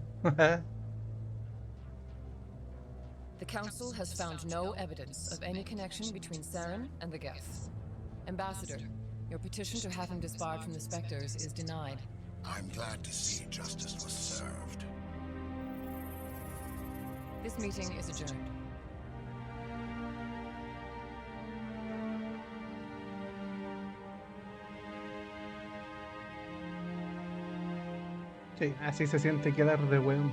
The Council has found no evidence of any connection between Saren and the Geth. Ambassador, your petition to have him disbarred from the Spectres is denied. I'm glad to see justice was served. This meeting is adjourned. Sí, así se siente quedar de weón.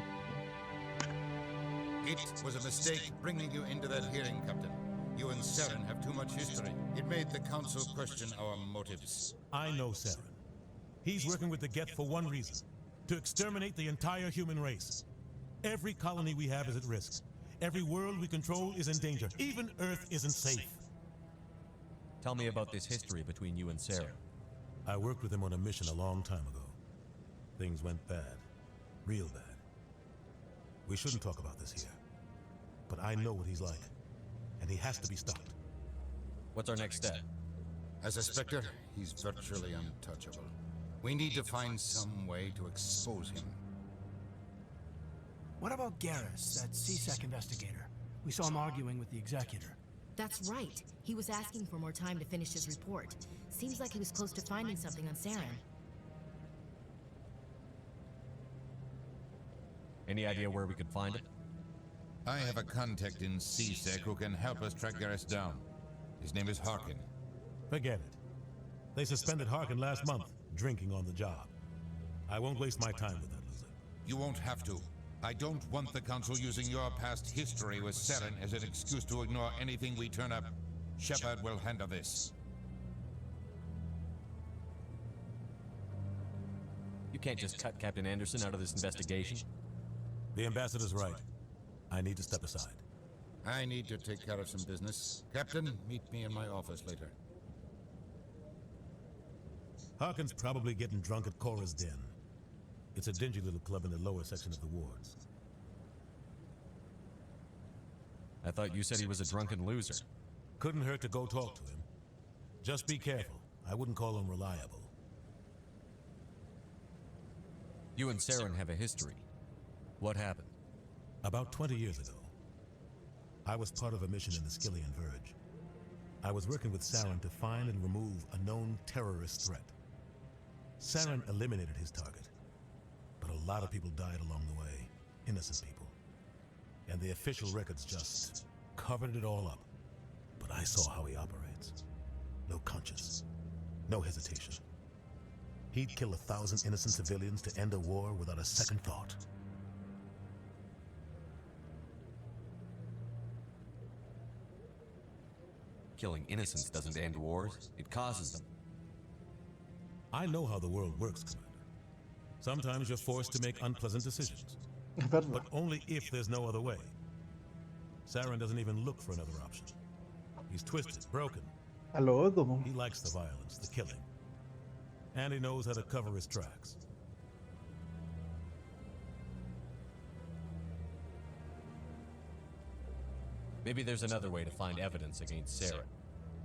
It was a mistake bringing you into that hearing, Captain. You and Saren have too much history. It made the Council question our motives. I know Saren. He's working with the Geth for one reason. To exterminate the entire human race. Every colony we have is at risk. Every world we control is in danger. Even Earth isn't safe. Tell me about this history between you and Saren. I worked with him on a mission a long time ago. Things went bad. Real bad. We shouldn't talk about this here. But I know what he's like. And he has to be stopped. What's our next step? As a Spectre, he's virtually untouchable. We need to find some way to expose him. What about Garrus, that CSEC investigator? We saw him arguing with the Executor. That's right. He was asking for more time to finish his report. Seems like he was close to finding something on Saren. Any idea where we could find him? I have a contact in CSEC who can help us track Garrus down. His name is Harkin. Forget it. They suspended Harkin last month, drinking on the job. I won't waste my time with that loser. You won't have to. I don't want the Council using your past history with Saren as an excuse to ignore anything we turn up. Shepard will handle this. You can't just cut Captain Anderson out of this investigation. The ambassador's right. I need to step aside. I need to take care of some business. Captain, meet me in my office later. Harkin's probably getting drunk at Cora's Den. It's a dingy little club in the lower section of the wards. I thought you said he was a drunken loser. Couldn't hurt to go talk to him. Just be careful. I wouldn't call him reliable. You and Saren have a history. What happened? About 20 years ago, I was part of a mission in the Skillian Verge. I was working with Saren to find and remove a known terrorist threat. Saren eliminated his target, but a lot of people died along the way, innocent people. And the official records just covered it all up. But I saw how he operates. No conscience, no hesitation. He'd kill 1,000 innocent civilians to end a war without a second thought. Killing innocents doesn't end wars, it causes them. I know how the world works, Commander. Sometimes you're forced to make unpleasant decisions. But only if there's no other way. Saren doesn't even look for another option. He's twisted, broken. He likes the violence, the killing. And he knows how to cover his tracks. Maybe there's another way to find evidence against Saren.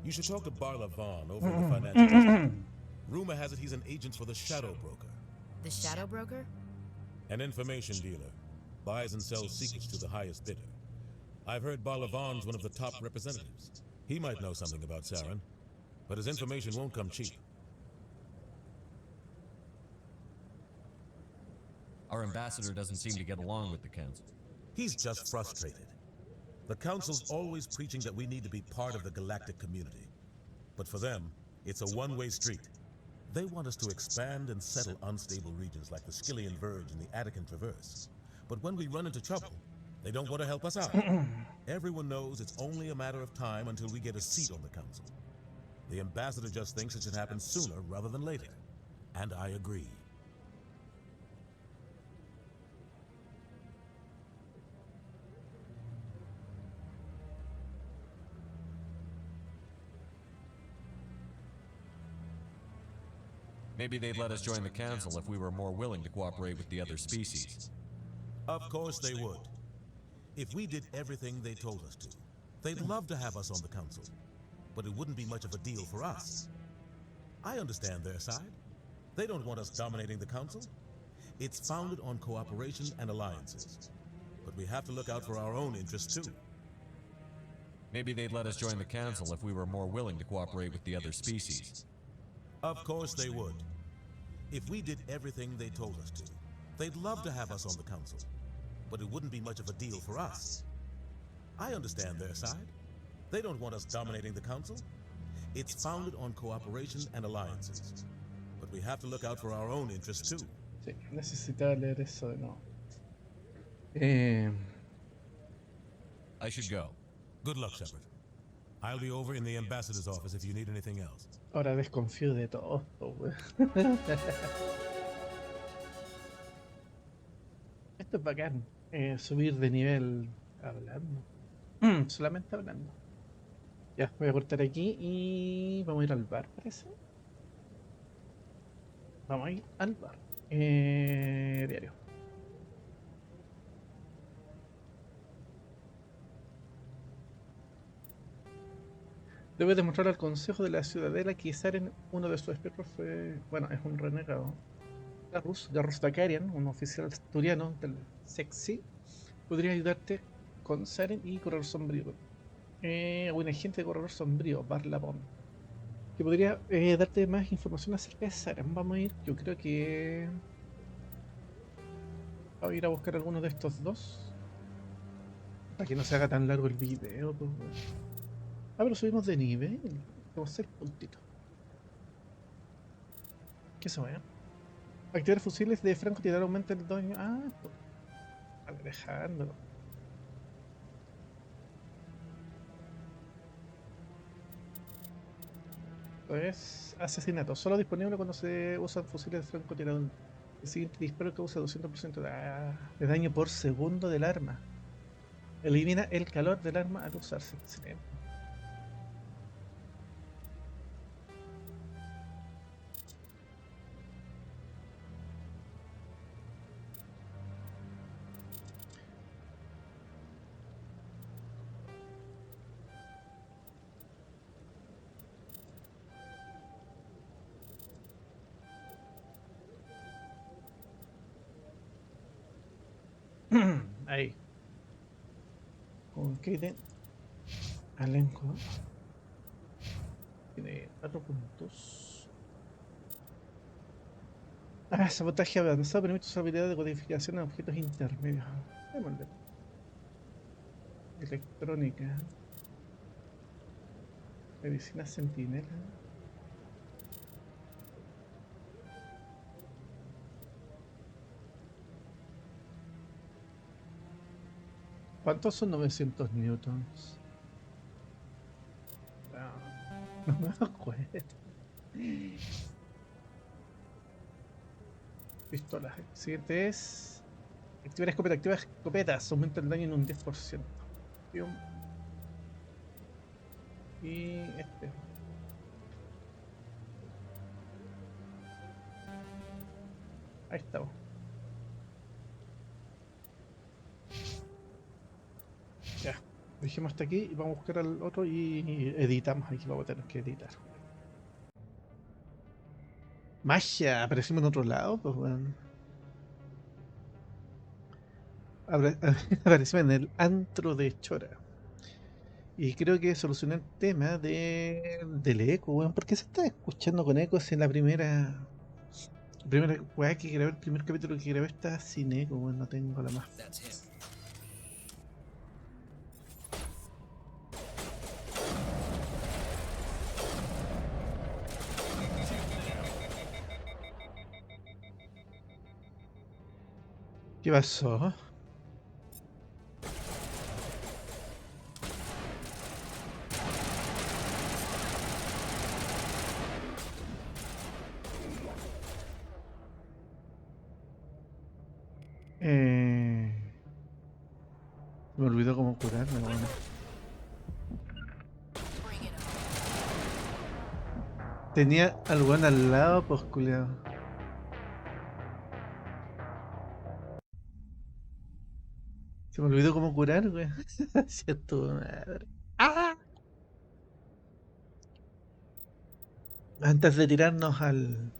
You should talk to Barla Vaughn over in the financial district. Rumor has it he's an agent for the Shadow Broker. The Shadow Broker? An information dealer. Buys and sells secrets to the highest bidder. I've heard Barla Vaughn's one of the top representatives. He might know something about Saren, but his information won't come cheap. Our ambassador doesn't seem to get along with the Council. He's just frustrated. The Council's always preaching that we need to be part of the galactic community. But for them, it's a one-way street. They want us to expand and settle unstable regions like the Skillian Verge and the Attican Traverse. But when we run into trouble, they don't want to help us out. Everyone knows it's only a matter of time until we get a seat on the Council. The ambassador just thinks it should happen sooner rather than later. And I agree. Maybe they'd let us join the Council if we were more willing to cooperate with the other species. Of course they would. If we did everything they told us to, they'd love to have us on the Council. But it wouldn't be much of a deal for us. I understand their side. They don't want us dominating the Council. It's founded on cooperation and alliances. But we have to look out for our own interests too. Maybe they'd let us join the Council if we were more willing to cooperate with the other species. Of course they would. If we did everything they told us to, they'd love to have us on the Council. But it wouldn't be much of a deal for us. I understand their side. They don't want us dominating the Council. It's founded on cooperation and alliances. But we have to look out for our own interests too. Sí, necesitaba leer eso de nuevo. I should go. Good luck, Shepard. I'll be over in the ambassador's office if you need anything else. Ahora desconfío de todo esto, güey. Esto es bacán. Subir de nivel hablando. Solamente hablando. Ya, voy a cortar aquí y vamos a ir al bar, parece. Vamos a ir al bar. Diario. Debe demostrar al Consejo de la Ciudadela que Saren, uno de sus espectros, fue... Bueno, es un renegado. Garrus Takarian, un oficial asturiano del Sexy, podría ayudarte con Saren y Corredor Sombrío. Un agente de Corredor Sombrío, Barlabón, que podría darte más información acerca de Saren. Vamos a ir, yo creo que... Voy a ir a buscar algunos de estos dos. Para que no se haga tan largo el video. Pues, bueno. Ah, pero subimos de nivel. Tenemos 6 puntitos. ¿Qué se va? Activar fusiles de francotirador aumenta el daño. Ah, pues. Alejandro. Es asesinato. Solo disponible cuando se usan fusiles de francotirador. El siguiente disparo causa 200% de daño por segundo del arma. Elimina el calor del arma al usarse. Excelente. Ahí. Con Kaden. Elenco. Tiene 4 puntos. Ah, sabotaje avanzado permite su habilidad de codificación en objetos intermedios. Démosle. Electrónica. Medicina sentinela. ¿Cuántos son 900 newtons? No me acuerdo. Pistolas. El siguiente es... Activar escopeta. Activar escopetas. Aumenta el daño en un 10%. Y este. Ahí estamos. Ya. Dejemos hasta aquí y vamos a buscar al otro y editamos. Aquí vamos a tener que editar. Magia, aparecimos en otro lado, pues bueno. Aparecimos en el antro de Chora. Y creo que solucioné el tema del eco, weón. ¿Por qué se está escuchando con ecos en la primera weá que grabé, el primer capítulo que grabé está sin eco, weón? No tengo la más. ¿Qué pasó? Me olvidó cómo curarme, bueno. Tenía al weón al lado, pues culiao. Se me olvidó cómo curar, weón. Cierto, madre. ¡Ah! Antes de tirarnos al...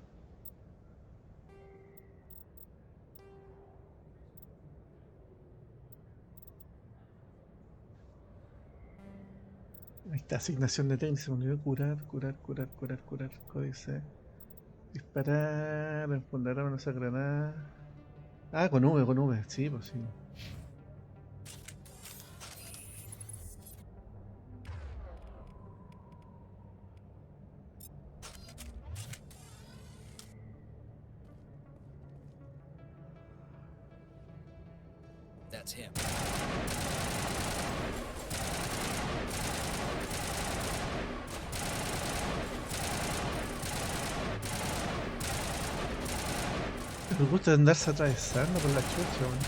Ahí está, asignación de técnica. Se me olvidó curar. Códice. Disparar, empujar arma, no usar granada. Ah, con V, sí, pues sí. That's him. Me gusta andarse atravesando por la chucha, weón.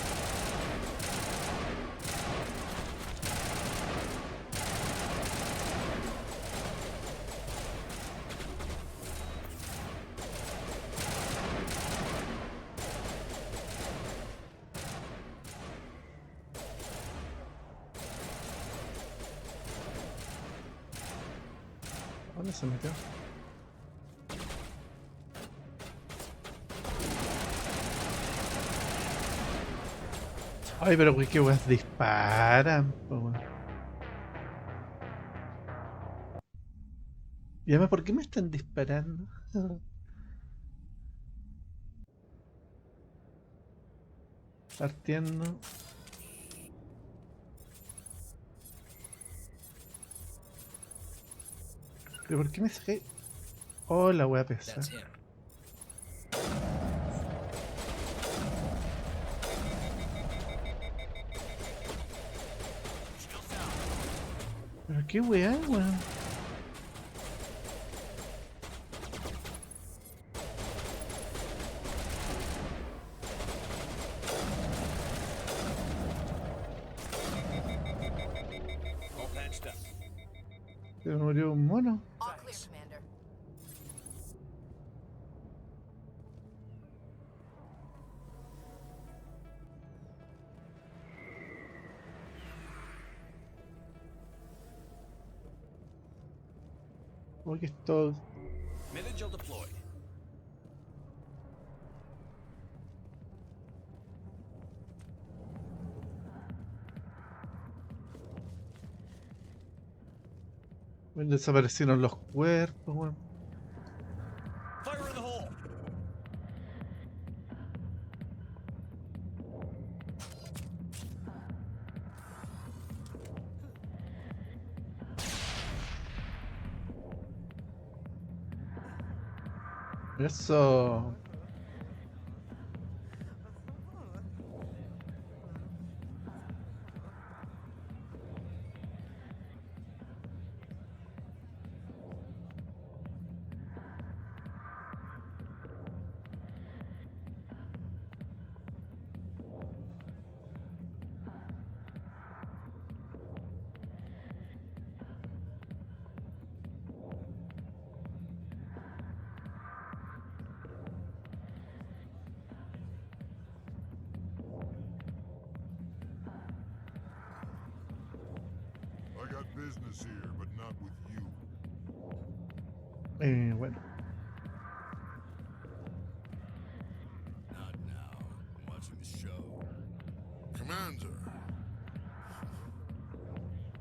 ¿Dónde se metió? Ay, pero güey, qué weas disparan, po, weón. Y además, ¿por qué me están disparando? Partiendo. ¿Pero por qué me saqué? Oh, la wea pesa. That's him. Pero qué wea, weón. All patched up. Se murió un mono. All clear, Commander. Porque esto. Mid-agile deployed. Desaparecieron los cuerpos, weón. Fire in the hole. Eso. I got business here, but not with you. Bueno. Not now. I'm watching the show. Commander.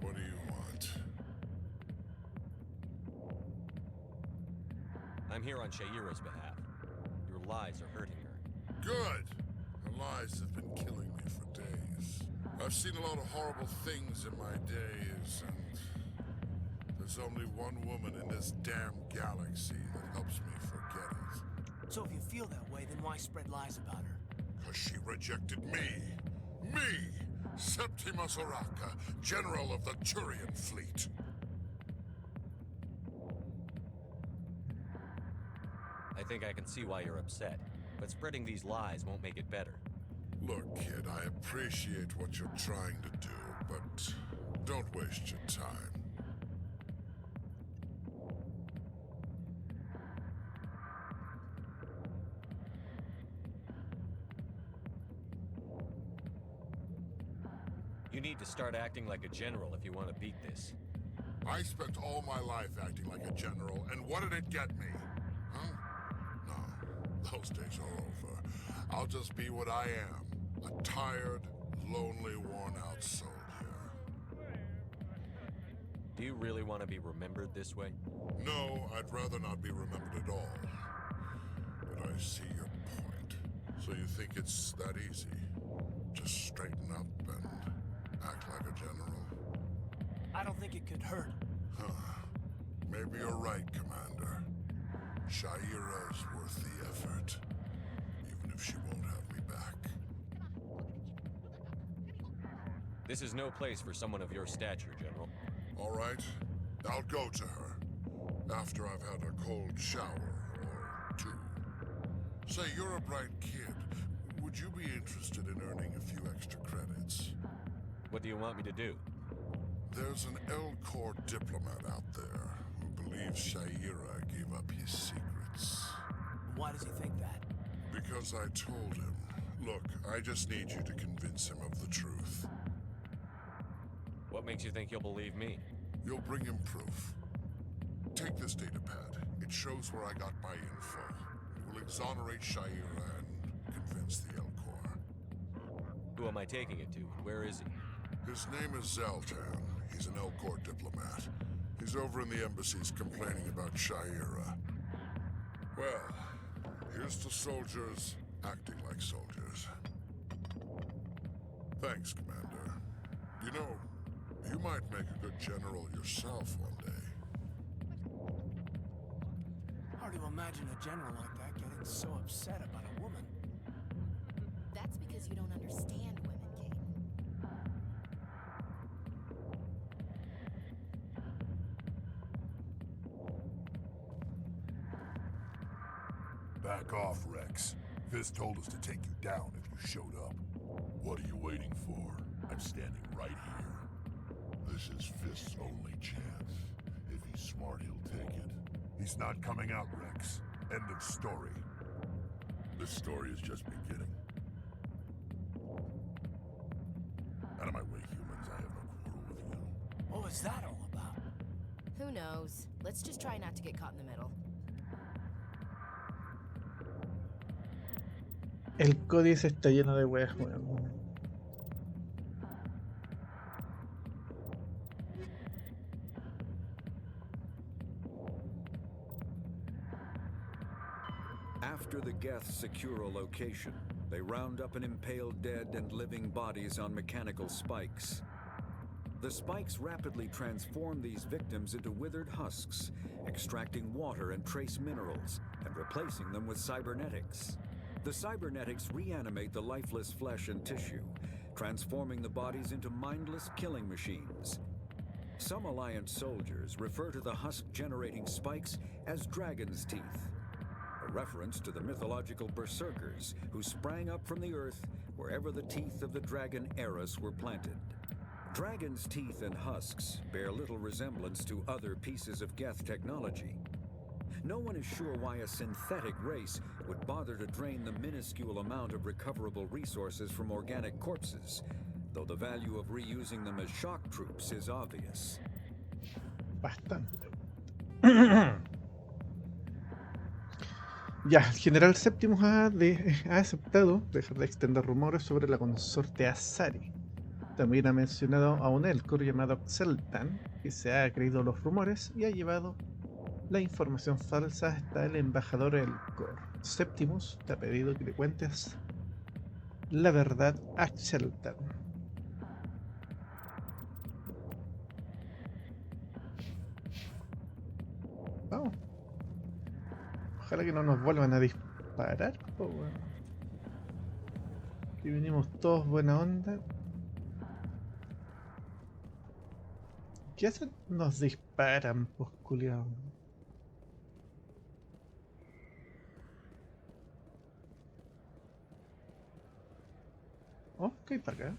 What do you want? I'm here on Shaira's behalf. Your lies are hurting her. Good. Her lies have been killing me for days. I've seen a lot of horrible things in my days, and there's only one woman in this damn galaxy that helps me forget it. So if you feel that way, then why spread lies about her? Because she rejected me. Me! Septimus Oraka, General of the Turian Fleet. I think I can see why you're upset, but spreading these lies won't make it better. Look, kid, I appreciate what you're trying to do, but don't waste your time. You need to start acting like a general if you want to beat this. I spent all my life acting like a general, and what did it get me? Huh? No, those days are over. I'll just be what I am, a tired, lonely, worn-out soldier. Do you really want to be remembered this way? No, I'd rather not be remembered at all. But I see your point. So you think it's that easy? Just straighten up and act like a general? I don't think it could hurt. Huh. Maybe you're right, Commander. Shaira's worth the effort. Even if she won't have me back. This is no place for someone of your stature, General. All right, I'll go to her. After I've had a cold shower or two. Say, you're a bright kid. Would you be interested in earning a few extra credits? What do you want me to do? There's an L-Corps diplomat out there who believes Shaira gave up his secrets. Why does he think that? Because I told him. Look, I just need you to convince him of the truth. What makes you think he'll believe me? You'll bring him proof. Take this data pad. It shows where I got my info. It will exonerate Shaira and convince the L-Corps. Who am I taking it to? Where is he? His name is Zoltan. He's an L-Corps diplomat. He's over in the embassies complaining about Shaira. Well, here's to soldiers acting like soldiers. Thanks, Commander. You know, you might make a good general yourself one day. Hard to imagine a general like that getting so upset about a woman. That's because you don't understand women, Kate. Back off, Rex. Fist told us to take you down if you showed up. What are you waiting for? I'm standing right here. This is Fist's only chance. If he's smart, he'll take it. He's not coming out, Rex. End of story. This story is just beginning. Out of my way, humans. I have no quarrel with you. What was that all about? Who knows? Let's just try not to get caught in the middle. El códice está lleno de weas, weón. After the Geth secure a location, they round up and impale dead and living bodies on mechanical spikes. The spikes rapidly transform these victims into withered husks, extracting water and trace minerals, and replacing them with cybernetics. The cybernetics reanimate the lifeless flesh and tissue, transforming the bodies into mindless killing machines. Some Alliance soldiers refer to the husk-generating spikes as dragon's teeth, a reference to the mythological berserkers who sprang up from the earth wherever the teeth of the dragon Eris were planted. Dragon's teeth and husks bear little resemblance to other pieces of Geth technology. No one is sure why a synthetic race would bother to drain the minuscule amount of recoverable resources from organic corpses, though the value of reusing them as shock troops is obvious. Bastante. Ya, el general Septimus ha aceptado dejar de extender rumores sobre la consorte Asari. También ha mencionado a un Elcor llamado Xeltan, que se ha creído los rumores y ha llevado la información falsa hasta el embajador Elcor. Septimus te ha pedido que le cuentes la verdad a Xeltan. Vamos. Ojalá que no nos vuelvan a disparar. Oh, bueno. Aquí venimos todos buena onda. ¿Qué hacen? Nos disparan, pues, culiao. Ok, para acá.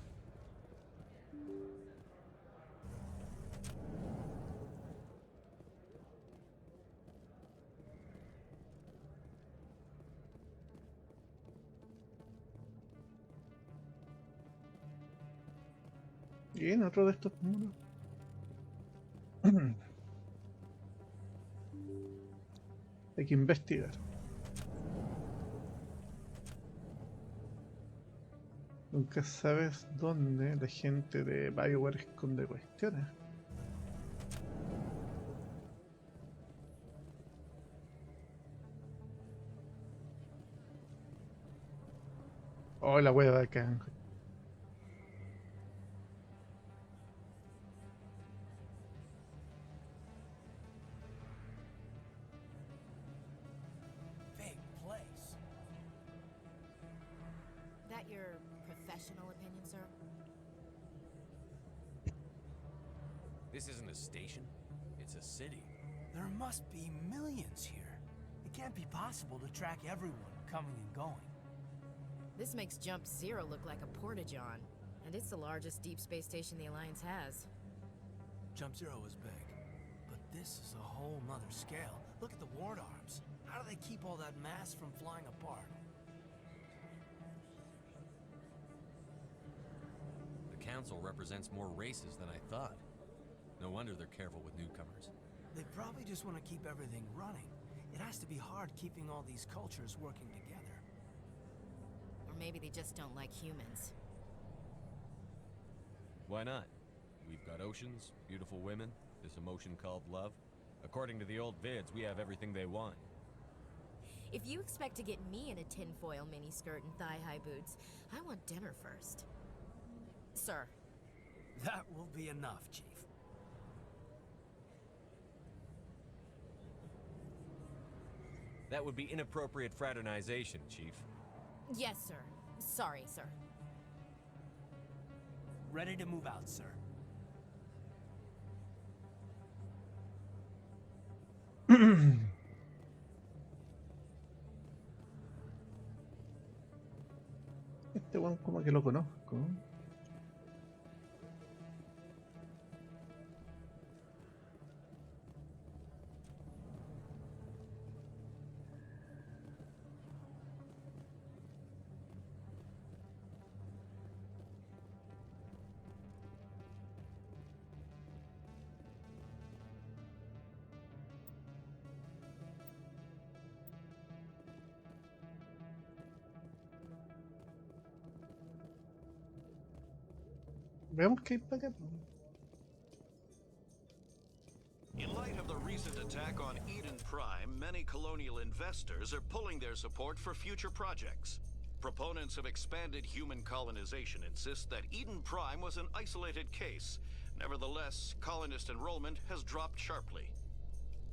Bien, otro de estos muros. Hay que investigar. Nunca sabes dónde la gente de BioWare esconde cuestiones. Oh, la hueva de acá. Your professional opinion, sir? This isn't a station, it's a city. There must be millions here. It can't be possible to track everyone coming and going. This makes Jump Zero look like a porta-john, and it's the largest deep space station the Alliance has. Jump Zero is big, but this is a whole nother scale. Look at the ward arms. How do they keep all that mass from flying apart? The council represents more races than I thought. No wonder they're careful with newcomers. They probably just want to keep everything running. It has to be hard keeping all these cultures working together. Or maybe they just don't like humans. Why not? We've got oceans, beautiful women, this emotion called love. According to the old vids, we have everything they want. If you expect to get me in a tinfoil miniskirt and thigh-high boots, I want dinner first. sir. That will be enough, Chief. That would be inappropriate fraternization, Chief. Yes, sir. Sorry, sir. Ready to move out, sir. Este weón como que lo conozco. Veamos qué hay para acá. In light of the recent attack on Eden Prime, many colonial investors are pulling their support for future projects. Proponents of expanded human colonization insist that Eden Prime was an isolated case. Nevertheless, colonist enrollment has dropped sharply.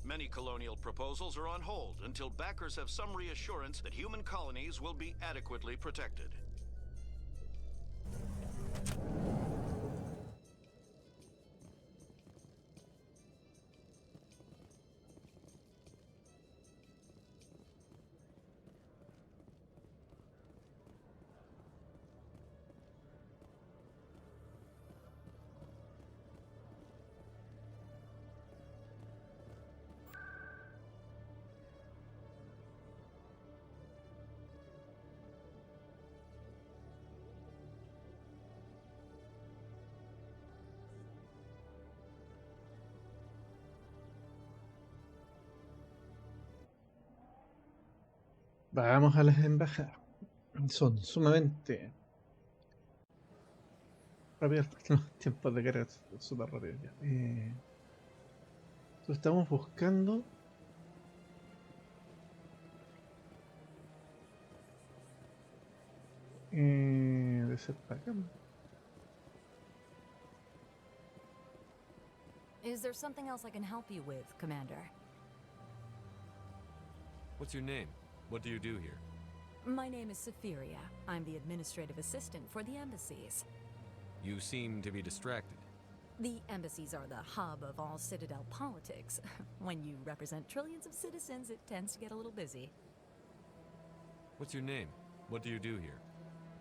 Many colonial proposals are on hold until backers have some reassurance that human colonies will be adequately protected. Vamos a las embajadas. Son sumamente rápidas porque los tiempos de carga son súper rápidos ya. Estamos buscando de ser para acá. Is there something else I can help you with, Commander? What's your name? What do you do here? My name is Safiria. I'm the administrative assistant for the embassies. You seem to be distracted. The embassies are the hub of all Citadel politics. When you represent trillions of citizens, it tends to get a little busy. What's your name? What do you do here?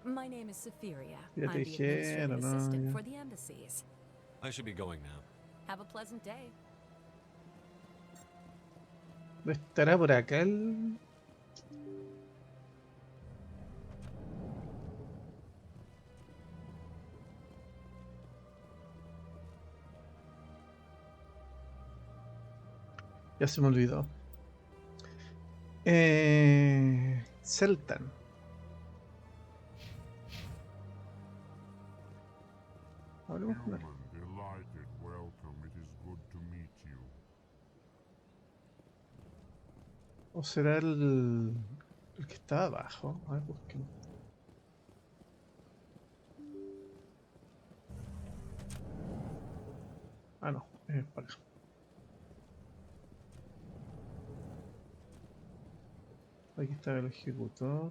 My name is Safiria. Ya te I'm the administrative dijeron, ¿no? assistant Ya. for the embassies. I should be going now. Have a pleasant day. ¿Estará por acá el...? Ya se me olvidó. Celtan. Hablemos con él. Delighted, welcome. It is good to meet you. ¿O será el que está abajo? A ver, busquemos. Ah, no, es para acá. Aquí está el ejecutor.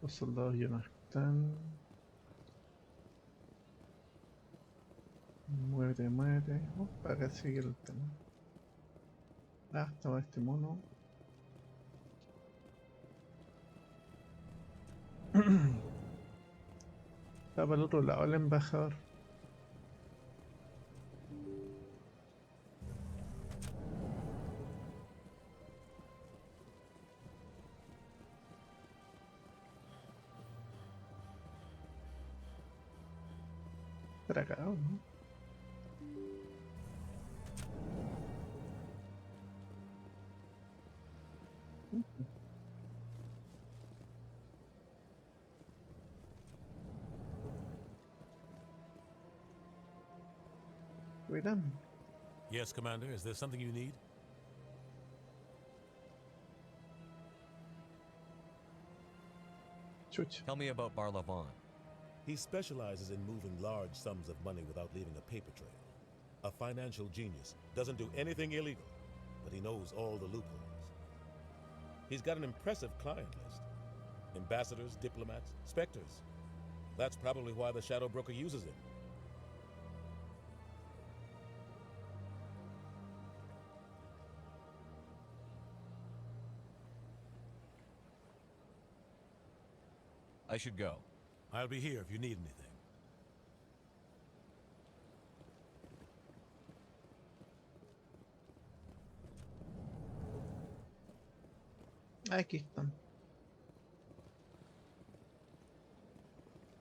Los soldados ya no están. Muévete, muévete. Para acá sigue el tema. Ah, estaba este mono. Está para el otro lado el embajador. Para acá, ¿o no? Gran. Yes, Commander. Is there something you need? Tell me about Barlavon. He specializes in moving large sums of money without leaving a paper trail. A financial genius, doesn't do anything illegal, but he knows all the loopholes. He's got an impressive client list. Ambassadors, diplomats, specters. That's probably why the Shadow Broker uses him. I should go. I'll be here if you need anything. Aquí están.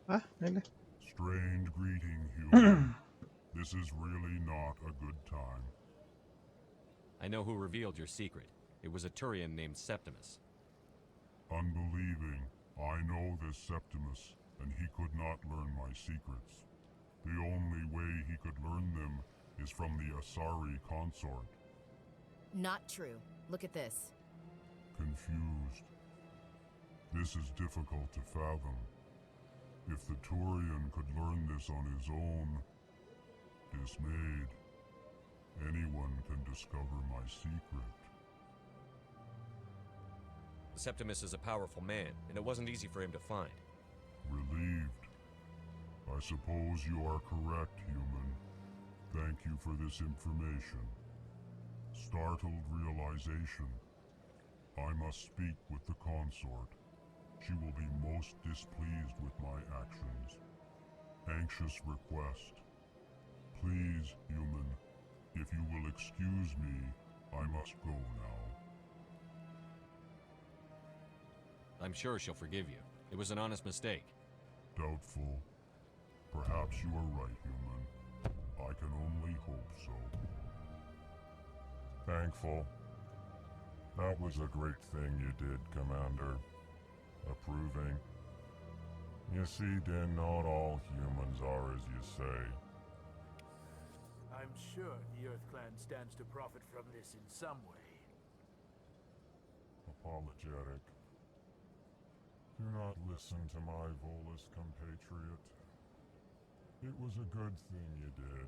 Ah, mira. Strange greeting, human. This is really not a good time. I know who revealed your secret. It was a Turian named Septimus. Unbelieving. I know this Septimus, and he could not learn my secrets. The only way he could learn them is from the Asari consort. Not true. Look at this. Confused. This is difficult to fathom. If the Turian could learn this on his own, dismayed, anyone can discover my secret. Septimus is a powerful man, and it wasn't easy for him to find. Relieved. I suppose you are correct, human. Thank you for this information. Startled realization. I must speak with the consort. She will be most displeased with my actions. Anxious request. Please, human, if you will excuse me, I must go now. I'm sure she'll forgive you. It was an honest mistake. Doubtful. Perhaps you are right, human. I can only hope so. Thankful. That was a great thing you did, Commander. Approving. You see, Din, not all humans are as you say. I'm sure the Earth Clan stands to profit from this in some way. Apologetic. Do not listen to my Volus compatriot. It was a good thing you did,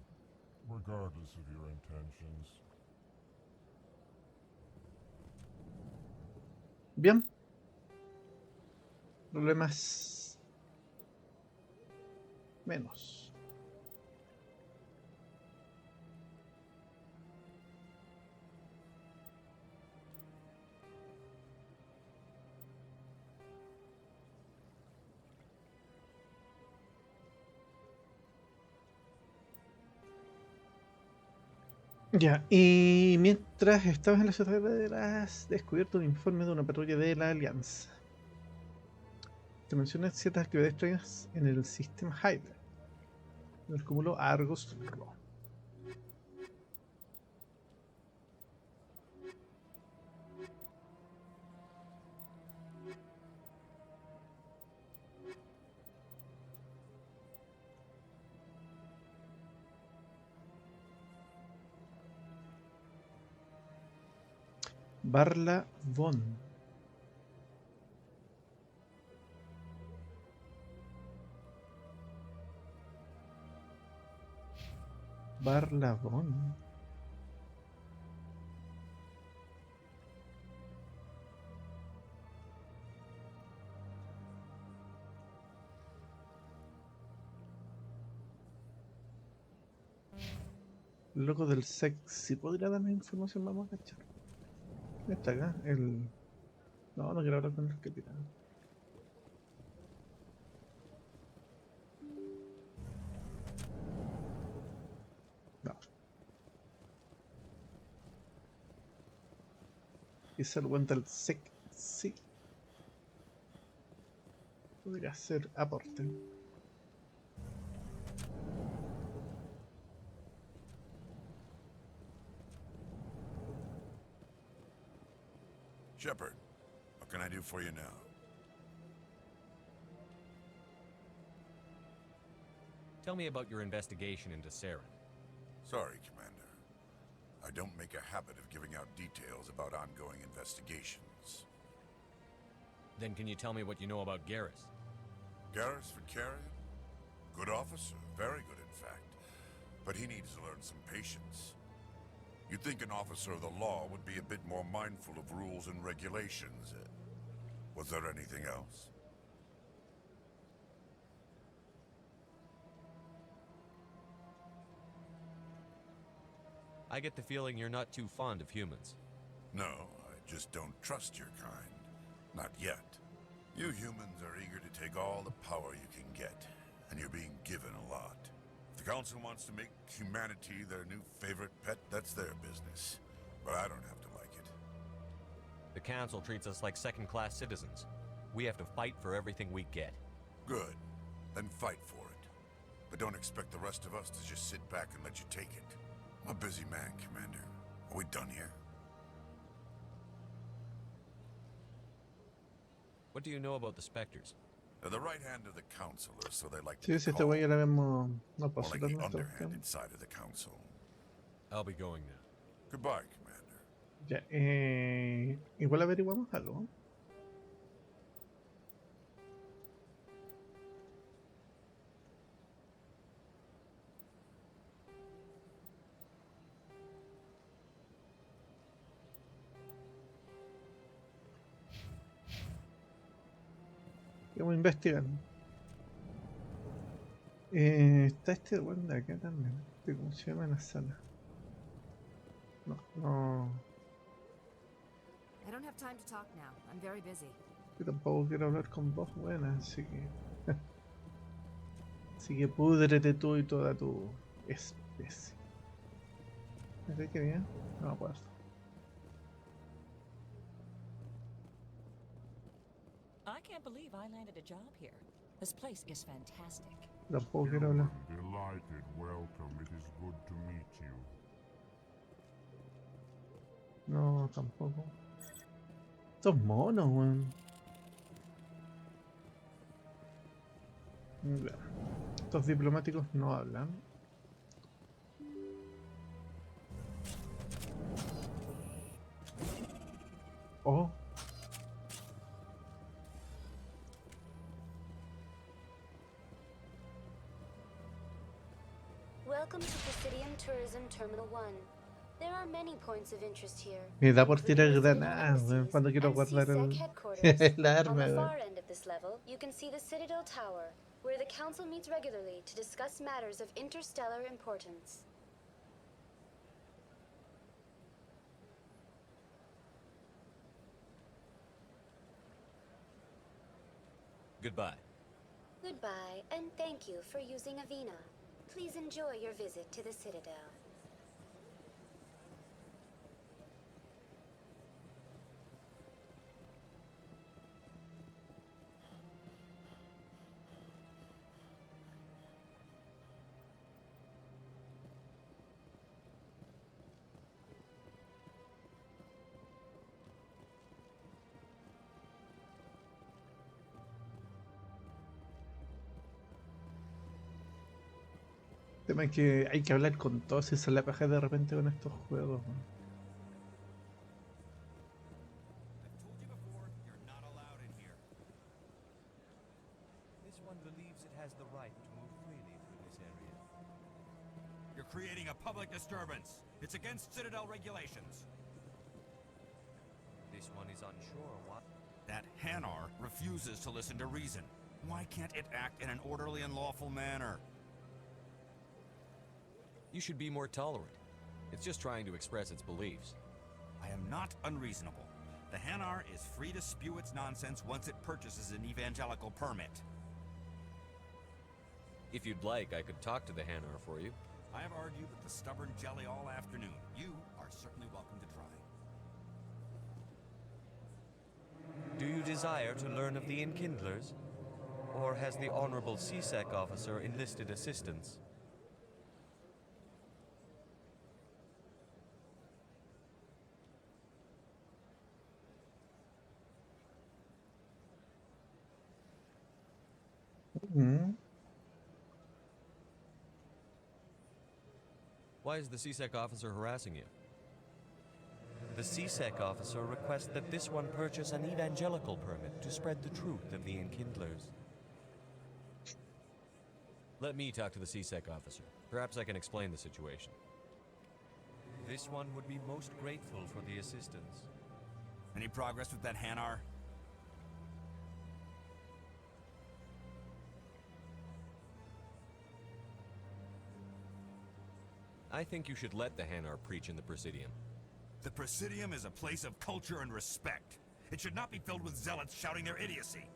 regardless of your intentions. Bien. Problemas menos. Ya, y mientras estabas en la ciudadela, has descubierto un informe de una patrulla de la Alianza. Te menciona ciertas actividades extrañas en el sistema Hydra, en el cúmulo Argos Ro. Barlavon. Barlavon. Loco del sexy. ¿Podría darme información? Vamos a cachar. Está acá, el... No, no quiero hablar con el capitán. No. Y se lo cuenta el sexy. Podría ser aporte. Shepard, what can I do for you now? Tell me about your investigation into Saren. Sorry, Commander. I don't make a habit of giving out details about ongoing investigations. Then can you tell me what you know about Garrus? Garrus Vicarian? Good officer, very good in fact. But he needs to learn some patience. You'd think an officer of the law would be a bit more mindful of rules and regulations. Was there anything else? I get the feeling you're not too fond of humans. No, I just don't trust your kind. Not yet. You humans are eager to take all the power you can get, and you're being given a lot. If the Council wants to make humanity their new favorite pet, that's their business. But I don't have to like it. The Council treats us like second-class citizens. We have to fight for everything we get. Good. Then fight for it. But don't expect the rest of us to just sit back and let you take it. I'm a busy man, Commander. Are we done here? What do you know about the Spectres? They're the right hand of the Councilor, so they like to Sí, be si este called. güey ya la vemos. No More puedo like soltar the nuestro underhanded side of the Council. I'll be going now. Goodbye, Commander. Ya, igual averiguamos algo. Vamos a investigar. Está este weón de acá también. ¿Cómo se llama en la sala? No. I don't have time to talk now. I'm very busy. Yo tampoco quiero hablar con vos, buena, así que. Así que púdrete tú y toda tu especie. ¿Así que bien? No me acuerdo. I can't believe I landed a job here. This place is fantastic. Tampoco quiero hablar. Delighted welcome. It is good to meet you. No, tampoco. Estos monos, weón. Ya. Estos diplomáticos no hablan. Oh. Welcome to Presidium Tourism Terminal 1. There are many points of interest here. Me da por tirar granadas, weón, cuando quiero guardar el arma, On the weón. far end of this level, you can see the Citadel Tower, where the Council meets regularly to discuss matters of interstellar importance. Goodbye. Goodbye, and thank you for using Avina. Please enjoy your visit to the Citadel. El tema es que hay que hablar con todos y se la paja de repente con estos juegos, weón. This one believes it has the right to move freely through this area. You're creating a public disturbance. It's against Citadel regulations. This one is unsure what. That Hanar refuses to listen to reason. Why can't it act in an orderly and lawful manner? You should be more tolerant. It's just trying to express its beliefs. I am not unreasonable. The Hanar is free to spew its nonsense once it purchases an evangelical permit. If you'd like, I could talk to the Hanar for you. I have argued with the stubborn jelly all afternoon. You are certainly welcome to try. Do you desire to learn of the Enkindlers? Or has the Honorable CSEC officer enlisted assistance? Why is the CSEC officer harassing you? The CSEC officer requests that this one purchase an evangelical permit to spread the truth of the Enkindlers. Let me talk to the CSEC officer. Perhaps I can explain the situation. This one would be most grateful for the assistance. Any progress with that Hanar? I think you should let the Hanar preach in the Presidium. The Presidium is a place of culture and respect. It should not be filled with zealots shouting their idiocy.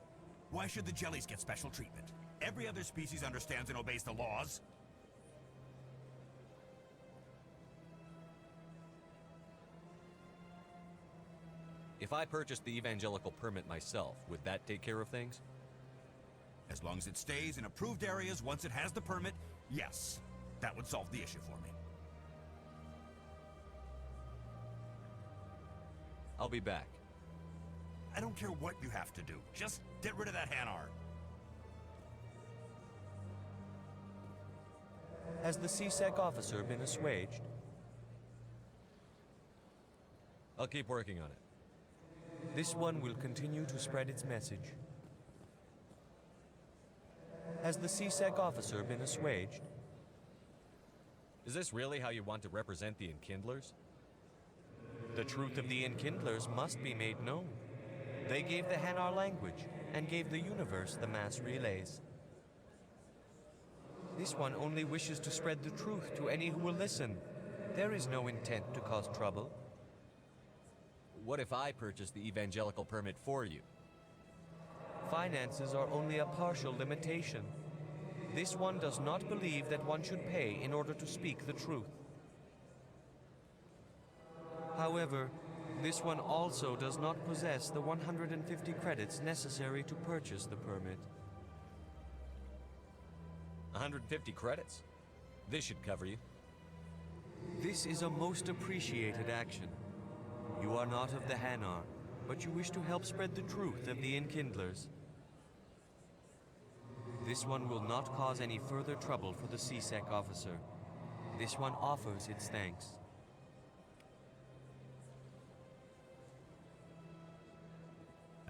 Why should the jellies get special treatment? Every other species understands and obeys the laws. If I purchased the evangelical permit myself, would that take care of things? As long as it stays in approved areas once it has the permit, yes. That would solve the issue for me. I'll be back. I don't care what you have to do. Just get rid of that Hanar. Has the CSEC officer been assuaged? I'll keep working on it. This one will continue to spread its message. Has the CSEC officer been assuaged? Is this really how you want to represent the Enkindlers? The truth of the Enkindlers must be made known. They gave the Hanar language and gave the universe the mass relays. This one only wishes to spread the truth to any who will listen. There is no intent to cause trouble. What if I purchased the evangelical permit for you? Finances are only a partial limitation. This one does not believe that one should pay in order to speak the truth. However, this one also does not possess the 150 credits necessary to purchase the permit. 150 credits? This should cover you. This is a most appreciated action. You are not of the Hanar, but you wish to help spread the truth of the Enkindlers. This one will not cause any further trouble for the CSEC officer. This one offers its thanks.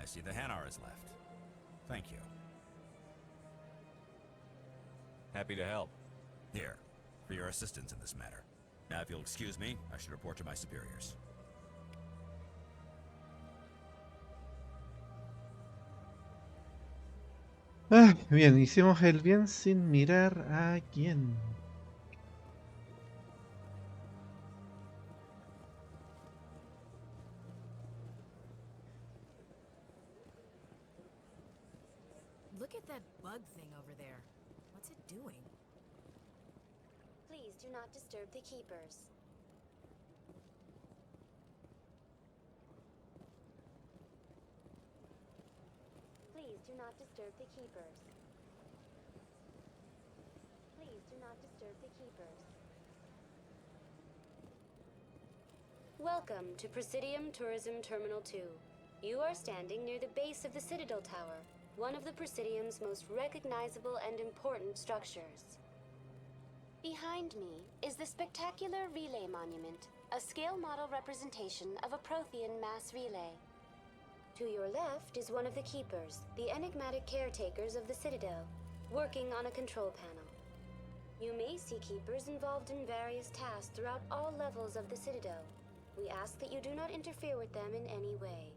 I see the Hanar is left. Thank you. Happy to help. Here, for your assistance in this matter. Now, if you'll excuse me, I should report to my superiors. Bien, hicimos el bien sin mirar a quién. Look at that bug thing over there. What's it doing? Please do not disturb the keepers. Please do not disturb the keepers. Please do not disturb the keepers. Welcome to Presidium Tourism Terminal 2. You are standing near the base of the Citadel Tower, one of the Presidium's most recognizable and important structures. Behind me is the spectacular relay monument, a scale model representation of a Prothean mass relay. To your left is one of the keepers, the enigmatic caretakers of the Citadel, working on a control panel. You may see keepers involved in various tasks throughout all levels of the Citadel. We ask that you do not interfere with them in any way.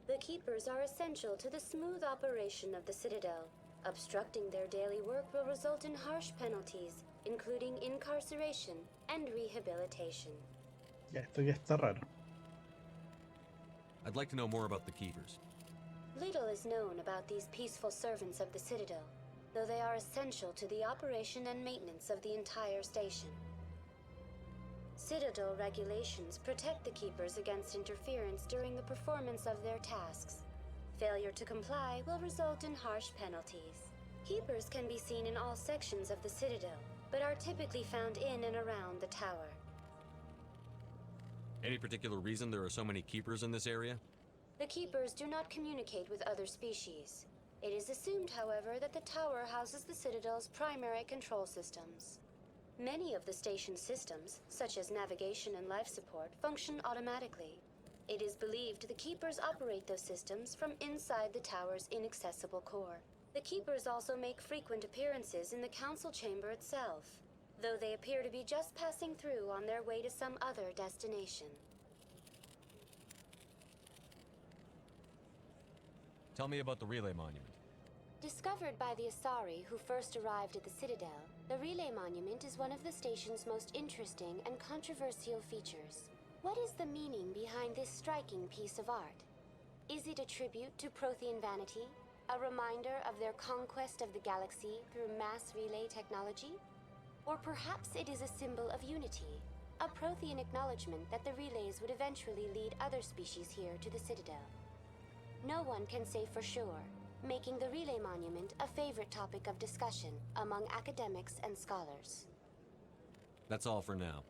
The keepers are essential to the smooth operation of the Citadel. Obstructing their daily work will result in harsh penalties, including incarceration and rehabilitation. Ya, esto ya está raro. I'd like to know more about the Keepers. Little is known about these peaceful servants of the Citadel, though they are essential to the operation and maintenance of the entire station. Citadel regulations protect the Keepers against interference during the performance of their tasks. Failure to comply will result in harsh penalties. Keepers can be seen in all sections of the Citadel, but are typically found in and around the tower. Any particular reason there are so many Keepers in this area? The Keepers do not communicate with other species. It is assumed, however, that the tower houses the Citadel's primary control systems. Many of the station's systems, such as navigation and life support, function automatically. It is believed the Keepers operate those systems from inside the tower's inaccessible core. The Keepers also make frequent appearances in the Council Chamber itself, though they appear to be just passing through on their way to some other destination. Tell me about the relay monument. Discovered by the Asari who first arrived at the Citadel, the Relay Monument is one of the station's most interesting and controversial features. What is the meaning behind this striking piece of art? Is it a tribute to Prothean vanity? A reminder of their conquest of the galaxy through mass relay technology? Or perhaps it is a symbol of unity, a Prothean acknowledgement that the relays would eventually lead other species here to the Citadel. No one can say for sure, making the Relay Monument a favorite topic of discussion among academics and scholars. That's all for now.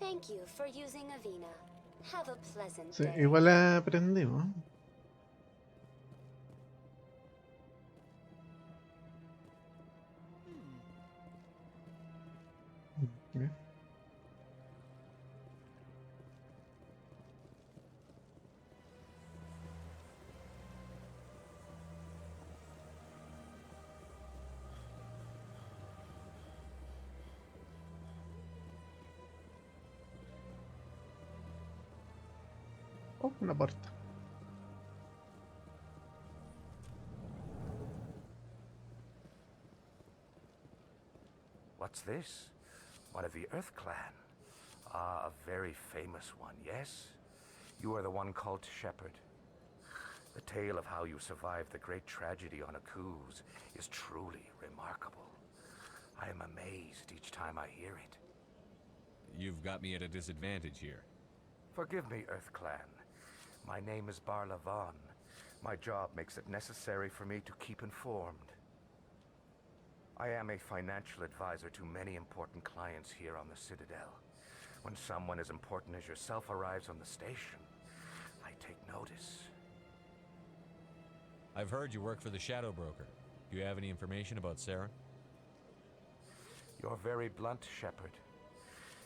Thank you for using Avina. Have a pleasant Sí, day. igual aprendimos. Okay. Oh, una puerta. What's this? One of the Earth Clan. Ah, a very famous one, yes? You are the one called Shepard. The tale of how you survived the great tragedy on Akuz is truly remarkable. I am amazed each time I hear it. You've got me at a disadvantage here. Forgive me, Earth Clan. My name is Barla Vaughn. My job makes it necessary for me to keep informed. I am a financial advisor to many important clients here on the Citadel. When someone as important as yourself arrives on the station, I take notice. I've heard you work for the Shadow Broker. Do you have any information about Saren? You're very blunt, Shepard.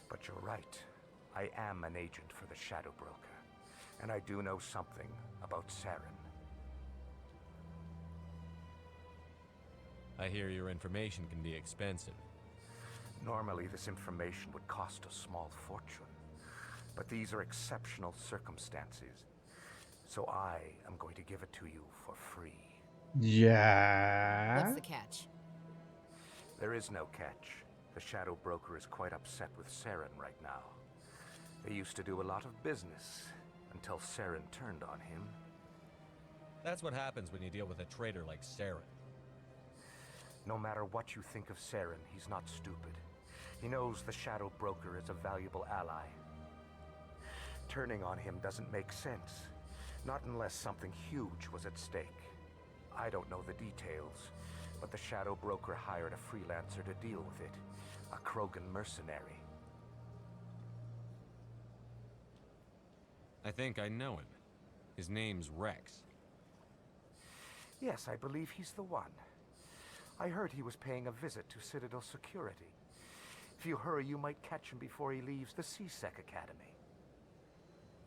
But you're right. I am an agent for the Shadow Broker. And I do know something about Saren. I hear your information can be expensive. Normally, this information would cost a small fortune. But these are exceptional circumstances. So I am going to give it to you for free. Yeah. What's the catch? There is no catch. The Shadow Broker is quite upset with Saren right now. They used to do a lot of business until Saren turned on him. That's what happens when you deal with a traitor like Saren. No matter what you think of Saren, he's not stupid. He knows the Shadow Broker is a valuable ally. Turning on him doesn't make sense. Not unless something huge was at stake. I don't know the details, but the Shadow Broker hired a freelancer to deal with it. A Krogan mercenary. I think I know him. His name's Rex. Yes, I believe he's the one. I heard he was paying a visit to Citadel security. If you hurry, you might catch him before he leaves the C-Sec Academy.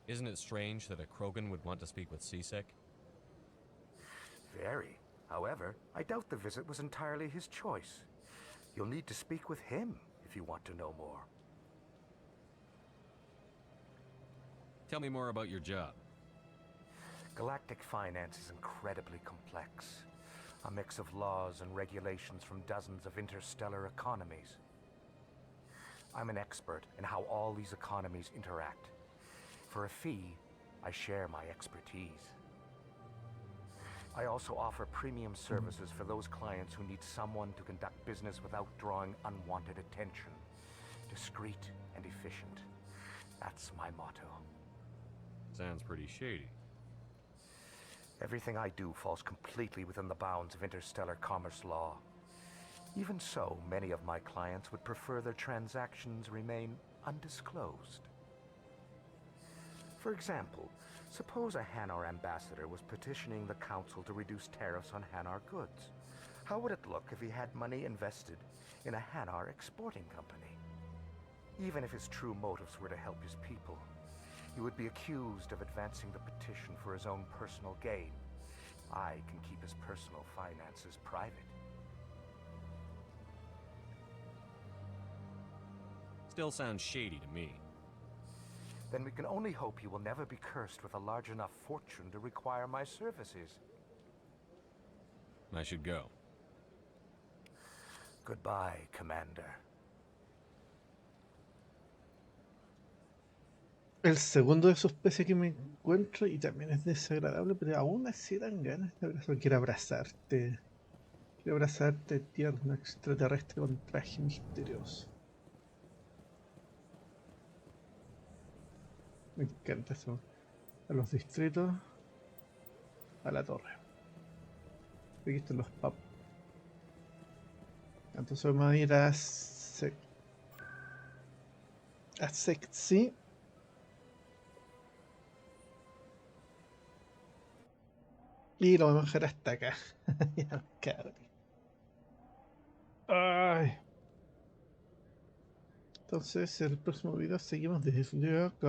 Isn't it strange that a Krogan would want to speak with C-Sec? Very. However, I doubt the visit was entirely his choice. You'll need to speak with him if you want to know more. Tell me more about your job. Galactic finance is incredibly complex. A mix of laws and regulations from dozens of interstellar economies. I'm an expert in how all these economies interact. For a fee, I share my expertise. I also offer premium services for those clients who need someone to conduct business without drawing unwanted attention. Discreet and efficient. That's my motto. Sounds pretty shady. Everything I do falls completely within the bounds of interstellar commerce law. Even so, many of my clients would prefer their transactions remain undisclosed. For example, suppose a Hanar ambassador was petitioning the council to reduce tariffs on Hanar goods. How would it look if he had money invested in a Hanar exporting company? Even if his true motives were to help his people, he would be accused of advancing the petition for his own personal gain. I can keep his personal finances private. Still sounds shady to me. Then we can only hope he will never be cursed with a large enough fortune to require my services. I should go. Goodbye, Commander. El segundo de esos peces que me encuentro y también es desagradable, pero aún así dan ganas de abrazar. Quiero abrazarte. Quiero abrazarte, tierno extraterrestre con traje misterioso. Me encanta eso. A los distritos, a la torre. Aquí están los pubs. Entonces vamos a ir a Sexy. Y lo vamos a dejar hasta acá. Ya, cabrón. Ay. Entonces, el próximo video seguimos desde acá.